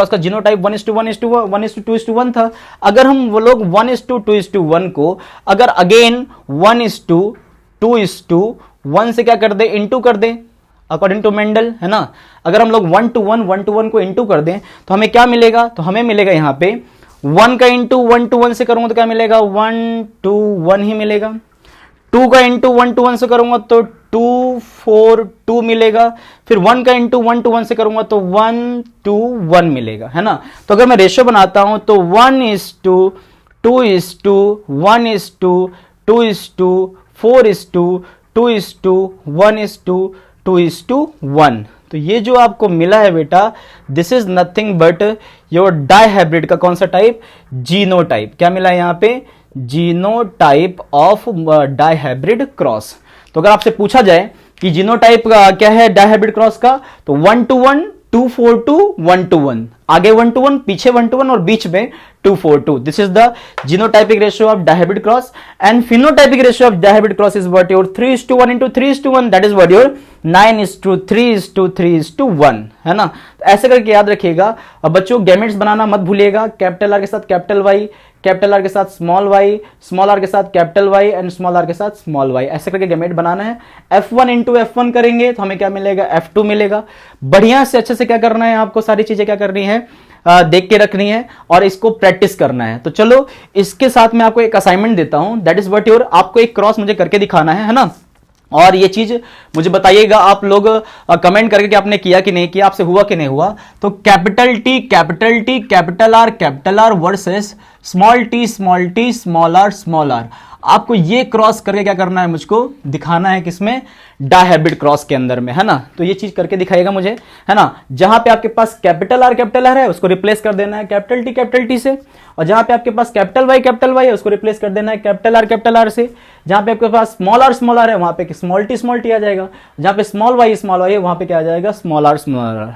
का जीनोटाइप 1:1:1:2:1 था। अगर हम वो लोग 1:2:1 को अगर अगेन 1:2:1 से क्या कर दे, इंटू कर दे अकॉर्डिंग टू मेंडल, है ना। अगर हम लोग 1:1 को इंटू कर दें तो हमें क्या मिलेगा, तो हमें मिलेगा यहां पे 1 का इंटू 1:1 से करूंगा तो क्या मिलेगा 1:1 ही मिलेगा। 2 का इंटू 1:1 से करूंगा तो 2:4:2 मिलेगा। फिर 1 का इंटू 1:1 से करूंगा तो 1:1 मिलेगा, है ना। तो अगर मैं रेशियो बनाता हूं तो 1:2:1:2:4:2:1:2:1। तो ये जो आपको मिला है बेटा, this is nothing but your dihybrid का कौन सा टाइप, जीनोटाइप। क्या मिला है यहां पे, जीनोटाइप ऑफ डायहाइब्रिड क्रॉस। तो अगर आपसे पूछा जाए कि जीनोटाइप क्या है डायहाइब्रिड क्रॉस का, तो 1:1 2:4:2 1:1, आगे 1:1 पीछे 1:1 और बीच में 2:4:2। This is the genotypic ratio of dihybrid cross and phenotypic ratio of dihybrid cross is what your 3:1:3:1, that is what your 9:3:3:1, है ना। तो ऐसे करके याद रखिएगा। अब बच्चों गैमेट्स बनाना मत भूलिएगा, कैपिटल आर के साथ कैपिटल वाई, कैपिटल आर के साथ स्मॉल वाई, स्मॉल आर के साथ capital Y and small R के साथ स्मॉल वाई, ऐसे करके गैमेट बनाना है। F1 इंटू F1 करेंगे तो हमें क्या मिलेगा, F2 मिलेगा। बढ़िया से अच्छे से क्या करना है, आपको सारी चीजें क्या करनी है, देख के रखनी है और इसको प्रैक्टिस करना है। तो चलो इसके साथ मैं आपको एक असाइनमेंट देता हूं, दैट इज व्हाट योर, आपको एक क्रॉस मुझे करके दिखाना है ना। और ये चीज मुझे बताइएगा आप लोग कमेंट करके कि आपने किया कि नहीं किया, आपसे हुआ कि नहीं हुआ। तो capital T capital R versus small T small R, आपको ये क्रॉस करके क्या करना है, मुझको दिखाना है किसमें, डायहाइब्रिड क्रॉस के अंदर में, है ना। तो ये चीज करके दिखाएगा मुझे, है ना। जहां पे आपके पास कैपिटल आर है उसको रिप्लेस कर देना है कैपिटल टी से, और जहां पे आपके पास कैपिटल वाई है उसको रिप्लेस कर देना है कैपिटल आर से। जहां पे आपके पास स्मॉल आर है वहां पे स्मॉल टी आ जाएगा। जहां पे स्मॉल वाई है वहां पे क्या आ जाएगा, स्मॉल आर,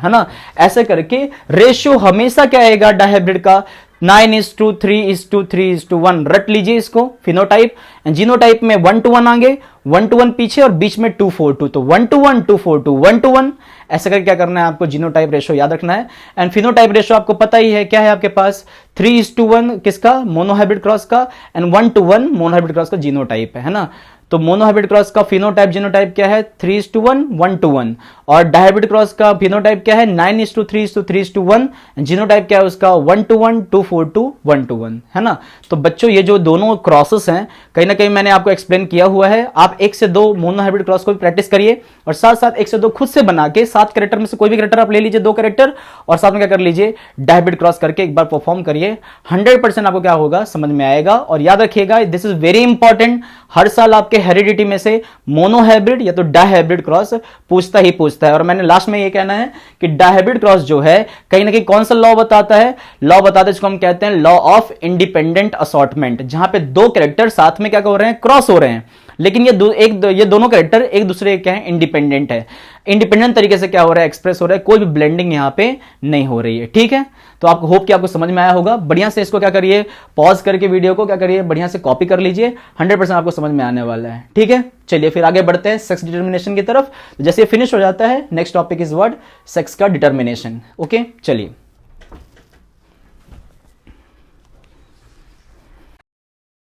है ना। ऐसे करके रेशियो हमेशा क्या आएगा डायहाइब्रिड का, 9:3:3:1। रट लीजिए इसको। फिनोटाइप एंड जीनोटाइप में 1:1 आगे, 1:1 पीछे और बीच में 2:4:2, तो 1:1 2:4:2 1:1। ऐसे करके क्या करना है आपको, जीनोटाइप रेशियो याद रखना है। एंड फिनोटाइप रेशियो आपको पता ही है क्या है आपके पास, 3:1 किसका, मोनोहाइब्रिड क्रॉस का, एंड 1:1 मोनोहाइब्रिड क्रॉस का जीनोटाइप है ना। तो मोनोहाइब्रिड क्रॉस का फिनोटाइप जीनोटाइप क्या है, 3:1 1:1, और डायहाइब्रिड क्रॉस का फिनोटाइप क्या है, 9:3:3:1, जीनोटाइप क्या है उसका 1:1 2:4:2 1:1, है ना। तो बच्चों ये जो दोनों क्रॉसेस हैं कहीं ना कहीं मैंने आपको एक्सप्लेन किया हुआ है। आप 1 से 2 मोनोहाइब्रिड क्रॉस को भी प्रैक्टिस करिए और साथ साथ 1 से 2 खुद से बना के 7 कैरेक्टर में से कोई भी कैरेक्टर आप ले लीजिए, 2 कैरेक्टर, और साथ में क्या कर लीजिए, डायहाइब्रिड क्रॉस करके एक बार परफॉर्म करिए। 100% आपको क्या होगा, समझ में आएगा। और याद रखिएगा, दिस इज वेरी इंपॉर्टेंट, हर साल आपके आपके हेरिडिटी में से मोनोहाइब्रिड या तो डायहाइब्रिड क्रॉस पूछता ही पूछता है। और मैंने लास्ट में ये कहना है कि डायहाइब्रिड क्रॉस जो है कहीं ना कहीं कौन सा लॉ बताता है, लॉ बताता है जिसको हम कहते हैं लॉ ऑफ इंडिपेंडेंट असॉर्टमेंट, जहां पे दो कैरेक्टर साथ में क्या हो रहे हैं, क्रॉस हो रहे हैं, लेकिन ये दोनों कैरेक्टर एक दूसरे के हैं इंडिपेंडेंट है, इंडिपेंडेंट तरीके से क्या हो रहा है, एक्सप्रेस हो रहा है, कोई भी ब्लेंडिंग यहां पे नहीं हो रही है। ठीक है, तो आपको होप कि आपको समझ में आया होगा। बढ़िया से इसको क्या करिए, पॉज करके वीडियो को क्या करिए, बढ़िया से कॉपी कर लीजिए, 100% आपको समझ में आने वाला है। ठीक है, चलिए फिर आगे बढ़ते हैं सेक्स डिटर्मिनेशन की तरफ। जैसे फिनिश हो जाता है, next topic is what, sex का डिटर्मिनेशन। ओके, चलिए।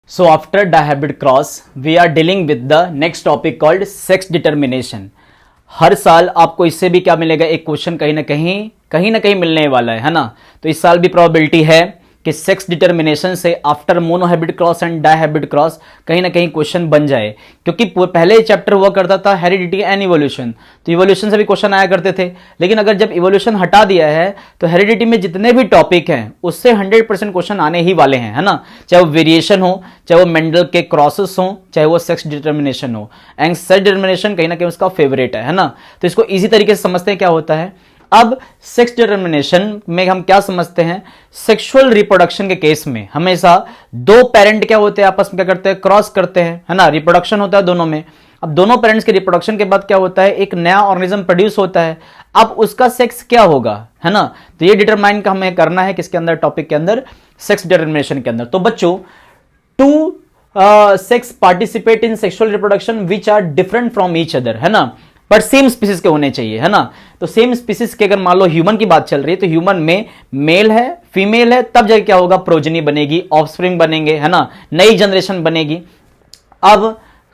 So after dihybrid cross, we are dealing with the next topic called sex determination. हर साल आपको इससे भी क्या मिलेगा, एक क्वेश्चन कहीं ना कहीं मिलने वाला है ना। तो इस साल भी प्रोबेबिलिटी है कि सेक्स डिटर्मिनेशन से after monohybrid cross and dihybrid cross कहीं ना कहीं क्वेश्चन बन जाए, क्योंकि पहले चैप्टर हुआ करता था हेरिडिटी एंड इवोल्यूशन, तो इवोल्यूशन से भी क्वेश्चन आया करते थे। लेकिन अगर जब इवोल्यूशन हटा दिया है तो हेरिडिटी में जितने भी टॉपिक हैं उससे 100% क्वेश्चन आने ही वाले हैं, है ना। चाहे वो वेरिएशन हो, चाहे वो मेंडल के क्रॉसेस हो, चाहे वो सेक्स डिटर्मिनेशन हो, एंड सेक्स डिटर्मिनेशन कहीं ना कहीं उसका फेवरेट है ना। तो इसको इजी तरीके से समझते हैं क्या होता है। अब सेक्स डिटर्मिनेशन में हम क्या समझते हैं, सेक्सुअल रिप्रोडक्शन के केस में हमेशा दो पेरेंट क्या होते हैं, आपस में क्या करते हैं, क्रॉस करते हैं, है ना। रिप्रोडक्शन होता है दोनों में। अब दोनों पेरेंट्स के रिप्रोडक्शन के बाद क्या होता है, एक नया ऑर्गेनिज्म प्रोड्यूस होता है। अब उसका सेक्स क्या होगा, है ना। तो ये डिटरमाइन का हमें करना है किसके अंदर, टॉपिक के अंदर, सेक्स डिटर्मिनेशन के अंदर। तो बच्चों, two sex participate in sexual reproduction which are different from each other, है ना, बट सेम स्पीसीज के होने चाहिए, है ना। तो सेम स्पीसीज के, अगर मान लो ह्यूमन की बात चल रही है, तो ह्यूमन में मेल है, फीमेल है, तब जाके क्या होगा, प्रोजनी बनेगी, ऑफस्प्रिंग बनेंगे, है ना, नई जनरेशन बनेगी। अब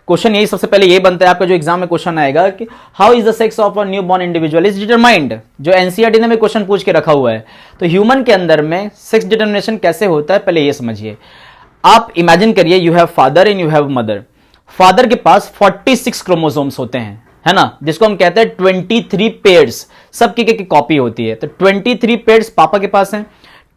क्वेश्चन यही सबसे पहले ये बनता है आपका, जो एग्जाम में क्वेश्चन आएगा कि how is the sex of a new born individual is determined, जो एनसीईआरटी ने भी क्वेश्चन पूछ के रखा हुआ है। तो ह्यूमन के अंदर में सेक्स डिटर्मिनेशन कैसे होता है, पहले ये समझिए। आप इमेजिन करिए, you have father and you have mother. Father के पास 46 क्रोमोसोम्स होते हैं, है ना, जिसको हम कहते हैं 23 पेयर्स, सबकी की कॉपी होती है। तो 23 पेयर्स पापा के पास हैं,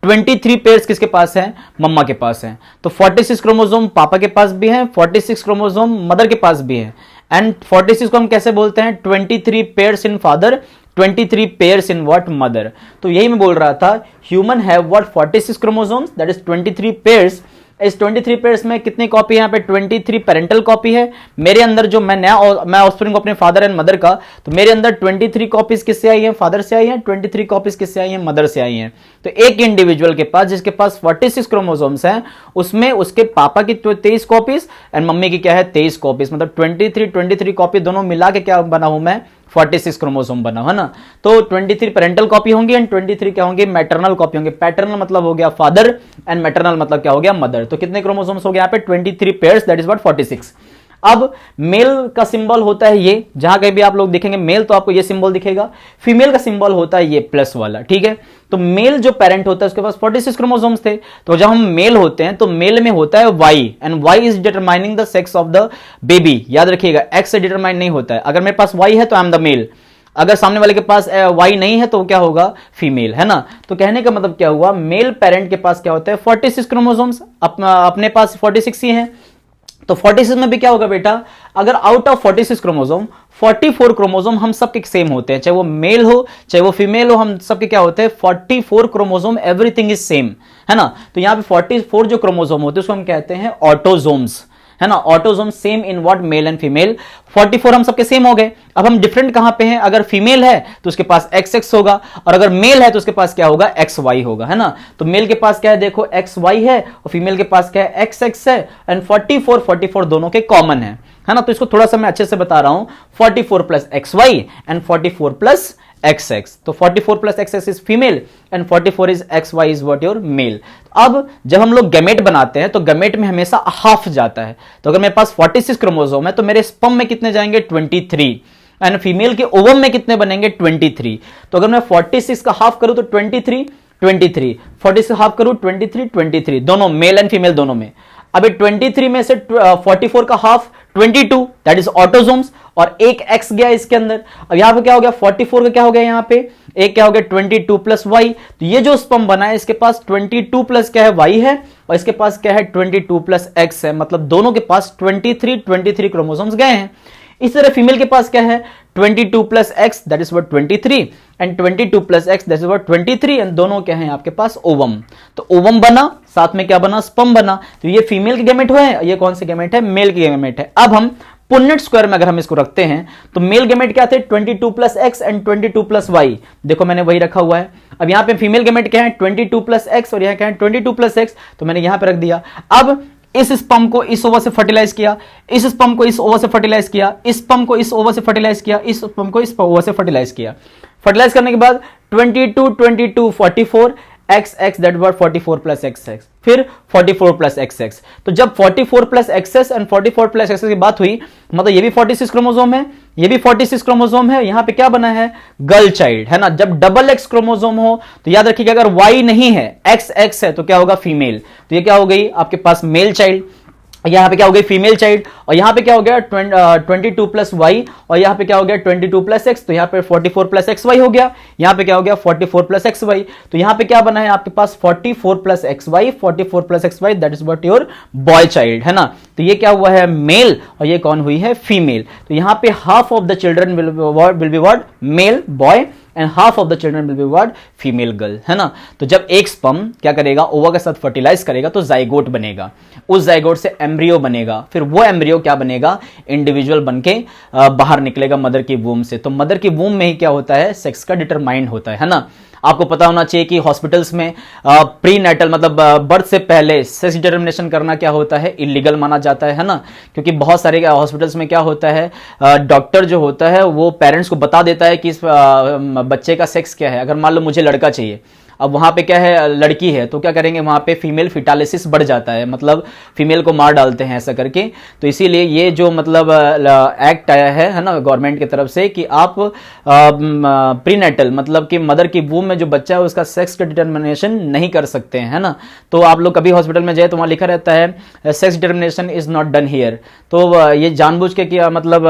23 पेयर्स किसके पास हैं, मम्मा के पास हैं। तो 46 क्रोमोसोम पापा के पास भी हैं, 46 क्रोमोसोम मदर के पास भी हैं। एंड 46 को हम कैसे बोलते हैं, 23 pairs in father, 23 pairs in what, mother. तो यही मैं बोल रहा था, human have what, 46 chromosomes, that is 23 pairs. इस 23 पेयर्स में कितनी कॉपी है, यहाँ पे 23 पेरेंटल कॉपी है। मेरे अंदर जो मैं ऑफस्प्रिंग अपने फादर एंड मदर का, तो मेरे अंदर 23 कॉपीज किससे आई है, फादर से आई है, 23 कॉपीज किससे आई है, मदर से आई हैं। तो एक इंडिविजुअल के पास, जिसके पास 46 क्रोमोसोम्स हैं, उसमें उसके पापा की 23 कॉपीज एंड मम्मी की क्या है, 23 कॉपीज, मतलब 23 कॉपी दोनों मिला के क्या बना हूं मैं, 46 क्रोमोसोम बना, है ना। तो 23 पेरेंटल कॉपी होंगी एंड 23 क्या होंगे, मैटरनल कॉपी होंगे। पैटर्नल मतलब हो गया फादर एंड मैटरनल मतलब क्या हो गया, मदर। तो कितने क्रोमोसोम्स हो गए यहाँ पे, 23 पेयर्स, दैट इज व्हाट, 46। अब मेल का सिंबल होता है ये, जहां कहीं भी आप लोग देखेंगे मेल तो आपको ये सिंबल दिखेगा। फीमेल का सिंबल होता है ये प्लस वाला, ठीक है। तो मेल जो पेरेंट होता है उसके पास 46 क्रोमोसोम्स थे। तो जब हम मेल होते हैं तो मेल में होता है Y, and Y is determining the sex of the baby. याद रखिएगा, एक्स से डिटरमाइन नहीं होता है। अगर मेरे पास वाई है तो आई एम द मेल, अगर सामने वाले के पास वाई नहीं है तो क्या होगा, फीमेल, है ना। तो कहने का मतलब क्या हुआ, मेल पेरेंट के पास क्या होता है, 46 क्रोमोसोम्स, अपने पास 46 ही है। तो 46 में भी क्या होगा बेटा, अगर आउट ऑफ 46 क्रोमोसोम 44 क्रोमोसोम हम सबके सेम होते हैं, चाहे वो मेल हो चाहे वो फीमेल हो, हम सबके क्या होते हैं, 44 क्रोमोसोम, एवरीथिंग इज सेम, है ना। तो यहां पे 44 जो क्रोमोसोम होते हैं उसको हम कहते हैं ऑटोजोम्स, है ना। Autosome same in what, male and female. 44 हम सबके सेम हो गए। अब हम डिफरेंट कहां पे हैं, अगर फीमेल है तो उसके पास XX होगा, और अगर मेल है तो उसके पास क्या होगा, XY होगा, है ना। तो मेल के पास क्या है, देखो XY है, और फीमेल के पास क्या है, XX है। एंड 44 दोनों के कॉमन है ना। तो इसको थोड़ा सा मैं अच्छे से बता रहा हूं, 44 plus XY and 44 plus XX। तो 44 plus XX is female and 44 is XY is what, your male. अब जब हम लोग गैमेट बनाते हैं तो गैमेट में हमेशा हाफ जाता है। तो अगर मेरे पास 46 क्रोमोसोम है तो मेरे स्पर्म में कितने जाएंगे, 23, एंड फीमेल के ओवम में कितने बनेंगे, 23। तो अगर मैं 46 का हाफ करूं तो 23, 46 का हाफ करूं 23, दोनों मेल एंड फीमेल दोनों में। अब 23 में से 44 का हाफ
22 दैट इज ऑटोसोम्स, और एक एक्स गया इसके अंदर। अब यहां पे क्या हो गया 44 का क्या हो गया यहाँ पे, एक क्या हो गया 22 प्लस वाई। तो ये जो स्पर्म बना है इसके पास 22 प्लस क्या है वाई है, और इसके पास क्या है 22 प्लस एक्स है, मतलब दोनों के पास 23 क्रोमोसोम्स गए हैं। इस तरह फीमेल के पास क्या है 22 plus x that is what 23 and 22 plus x that is what 23, and दोनों क्या है आपके पास ओवम। तो ओवम बना, साथ में क्या बना स्पर्म बना। तो ये फीमेल के गैमेट हुए, ये कौन से गैमेट है मेल के गैमेट है। अब हम पुन्नेट स्क्वायर में अगर हम इसको रखते हैं तो मेल गैमेट क्या थे 22 plus X and 22 plus Y, देखो मैंने वही रखा हुआ है। अब यहां पे फीमेल गैमेट क्या है 22 प्लस एक्स और यहां क्या है 22 प्लस एक्स, तो मैंने यहां पे रख दिया। अब इस स्पर्म को इस ओवा से फर्टिलाइज किया, इस स्पर्म को इस ओवा से फर्टिलाइज किया, इस स्पर्म को इस ओवा से फर्टिलाइज किया, इस स्पर्म को इस ओवा से फर्टिलाइज किया। फर्टिलाइज करने के बाद 22 22 44 x x that word 44 plus x x, फिर 44 प्लस एक्स एक्स। तो जब 44 plus x S and 44 plus x की बात हुई, मतलब ये भी 46 क्रोमोसोम है, ये भी 46 क्रोमोसोम है, यहां पे क्या बना है गर्ल चाइल्ड, है ना। जब डबल एक्स क्रोमोसोम हो तो याद रखिएगा अगर वाई नहीं है एक्स एक्स है तो क्या होगा फीमेल, तो ये क्या हो गई आपके पास मेल चाइल्ड, यहां पे क्या हो गई फीमेल चाइल्ड, और यहां पे क्या हो गया 22 प्लस वाई, और यहां पे क्या हो गया 22 प्लस एक्स, तो यहां पे 44 प्लस एक्स वाई हो गया, यहां पे क्या हो गया 44 प्लस एक्स वाई। तो यहां पे क्या बना है आपके पास 44 plus X Y, 44 plus X Y that is what your boy child, है ना। तो ये क्या हुआ है मेल और ये कौन हुई है फीमेल। तो यहां पे half of the children will be what male boy and half of the children will be what female girl, है ना। तो जब एक स्पर्म क्या करेगा ओवा के साथ फर्टिलाइज करेगा तो जाइगोट बनेगा, उस जाइगोट से एम्ब्रियो बनेगा, फिर वो एम्ब्रियो क्या बनेगा इंडिविजुअल बनके बाहर निकलेगा मदर की वूम से। तो मदर की वूम में ही क्या होता है सेक्स का डिटरमाइंड होता है ना। आपको पता होना चाहिए कि हॉस्पिटल्स में प्री नेटल मतलब बर्थ से पहले सेक्स डिटर्मिनेशन करना क्या होता है इलीगल माना जाता है ना, क्योंकि बहुत सारे हॉस्पिटल्स में क्या होता है डॉक्टर जो होता है वो पेरेंट्स को बता देता है कि इस बच्चे का सेक्स क्या है। अगर मान लो मुझे लड़का चाहिए, अब वहां पे क्या है लड़की है, तो क्या करेंगे वहां पे फीमेल फिटालिसिस बढ़ जाता है, मतलब फीमेल को मार डालते हैं ऐसा करके। तो इसीलिए ये जो मतलब एक्ट आया है ना गवर्नमेंट की तरफ से कि आप प्रीनेटल मतलब कि मदर की वूम में जो बच्चा है उसका सेक्स का डिटर्मिनेशन नहीं कर सकते हैं, है ना। तो आप लोग कभी हॉस्पिटल में जाए तो वहां लिखा रहता है sex determination is not done here. तो ये जानबूझ के किया मतलब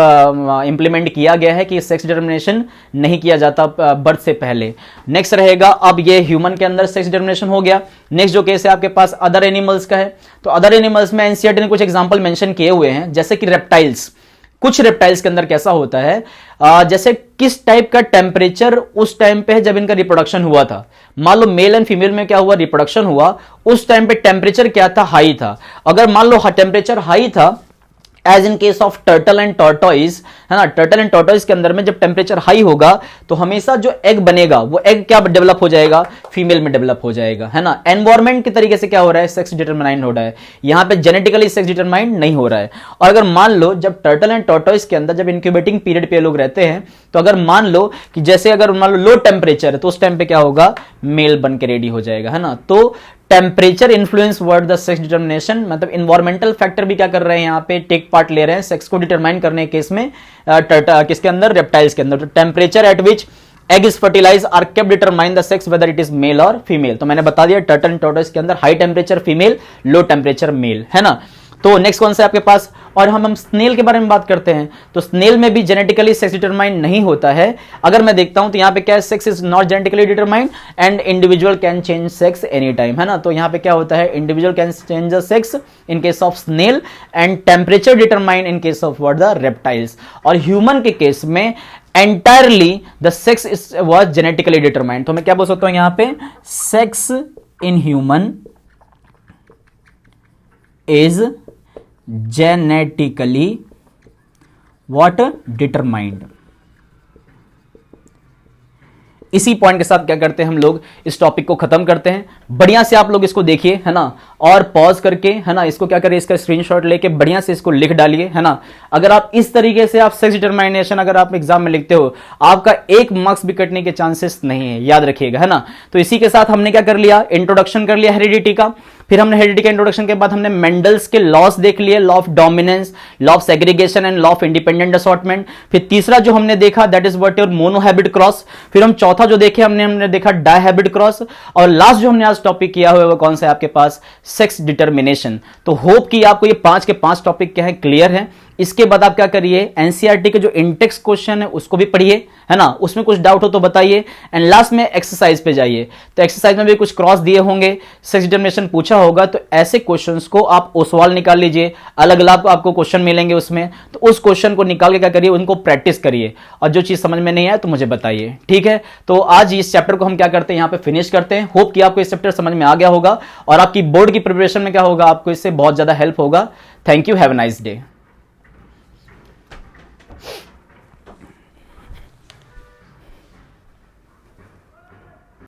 इंप्लीमेंट किया गया है कि सेक्स डिटर्मिनेशन नहीं किया जाता बर्थ से पहले। नेक्स्ट रहेगा अब ये ह्यूमन के अंदर सेक्स डिटर्मिनेशन हो गया। नेक्स्ट जो केस है आपके पास अदर एनिमल्स का है, तो अदर एनिमल्स में एनसीईआरटी ने कुछ एग्जांपल मेंशन किए हुए हैं, जैसे कि रेप्टाइल्स। कुछ रेप्टाइल्स के अंदर कैसा होता है जैसे किस टाइप का टेम्परेचर उस टाइम पे है जब इनका रिप्रोडक्शन हुआ था। मान लो मेल एंड फीमेल में क्या हुआ रिप्रोडक्शन हुआ, उस टाइम पे टेम्परेचर क्या था हाई था। अगर मान लो टेम्परेचर हाई था as in case of turtle and tortoise, है ना। टर्टल एंड टॉर्टोइज के अंदर में जब टेम्परेचर हाई होगा तो हमेशा जो एग बनेगा वो एग क्या डेवलप हो जाएगा फीमेल में डेवलप हो जाएगा, है ना। एनवायरमेंट के तरीके से क्या हो रहा है सेक्स डिटरमाइंड हो रहा है, यहां पे जेनेटिकली सेक्स डिटरमाइंड नहीं हो रहा है। और अगर मान लो जब टर्टल एंड टॉर्टोइज के अंदर जब इंक्यूबेटिंग पीरियड पे लोग रहते हैं, तो अगर मान लो कि जैसे अगर मान लो लो टेम्परेचर है तो उस टाइम पे क्या होगा मेल बन के रेडी हो जाएगा, है ना। तो temperature influence word the sex determination, मतलब इन्वायरमेंटल फैक्टर भी क्या कर रहे हैं यहाँ पे टेक पार्ट ले रहे हैं सेक्स को डिटरमाइन करने के केस में किसके अंदर रेप्टाइल्स के अंदर। तो temperature at which egg is fertilize are kept determine the sex whether it is male और फीमेल। तो मैंने बता दिया टर्टल एंड टॉर्टोइज के अंदर high temperature female, low temperature male, है ना। तो नेक्स्ट कौन सा है आपके पास, और हम स्नेल के बारे में बात करते हैं तो स्नेल में भी जेनेटिकली सेक्स डिटरमाइंड नहीं होता है। अगर मैं देखता हूं तो यहां पे क्या है sex is not genetically determined and individual can change sex any time, है ना। तो यहां पे क्या होता है individual can change the sex in case of snail and temperature determined in case of what the reptiles. और ह्यूमन के केस में entirely the sex is was genetically determined. तो मैं क्या बोल सकता हूं यहां पे sex in human is genetically what determined। इसी पॉइंट के साथ क्या करते हैं हम लोग इस टॉपिक को खत्म करते हैं। बढ़िया से आप लोग इसको देखिए, है ना, और पॉज करके, है ना, इसको क्या करें इसका स्क्रीनशॉट लेके बढ़िया से इसको लिख डालिए, है ना। अगर आप इस तरीके से आप सेक्स डिटरमाइनेशन अगर आप एग्जाम में लिखते हो आपका एक मार्क्स भी कटने के चांसेस नहीं है, याद रखिएगा, है ना। तो इसी के साथ हमने क्या कर लिया इंट्रोडक्शन कर लिया हेरिडिटी का, फिर हमने हेरिडिटी के इंट्रोडक्शन के बाद हमने मेंडल्स के लॉस देख लिए, law of dominance, law of segregation and law of independent assortment. फिर तीसरा जो हमने देखा that is what your monohybrid cross. फिर हम चौथा जो देखे हमने देखा डायहैबिट क्रॉस। और लास्ट जो हमने आज टॉपिक किया हुआ है वो कौन सा है आपके पास सेक्स डिटर्मिनेशन। तो होप कि आपको ये 5 के 5 टॉपिक क्या है क्लियर है।
इसके बाद आप क्या करिए, एनसीईआरटी के जो इंटेक्स क्वेश्चन है उसको भी पढ़िए, है ना, उसमें कुछ डाउट हो तो बताइए। एंड लास्ट में एक्सरसाइज पे जाइए, तो एक्सरसाइज में भी कुछ क्रॉस दिए होंगे, सेक्स डिटर्मिनेशन पूछा होगा, तो ऐसे क्वेश्चंस को आप ओसवाल निकाल लीजिए, अलग अलग आपको क्वेश्चन मिलेंगे उसमें, तो उस क्वेश्चन को निकाल के क्या करिए, उनको प्रैक्टिस करिए, और जो चीज समझ में नहीं आए तो मुझे बताइए, ठीक है। तो आज इस चैप्टर को हम क्या करते हैं, यहाँ पे फिनिश करते हैं। होप कि आपको इस चैप्टर समझ में आ गया होगा और आपकी बोर्ड की प्रिपरेशन में क्या होगा, आपको इससे बहुत ज्यादा हेल्प होगा। Thank you, have a nice day.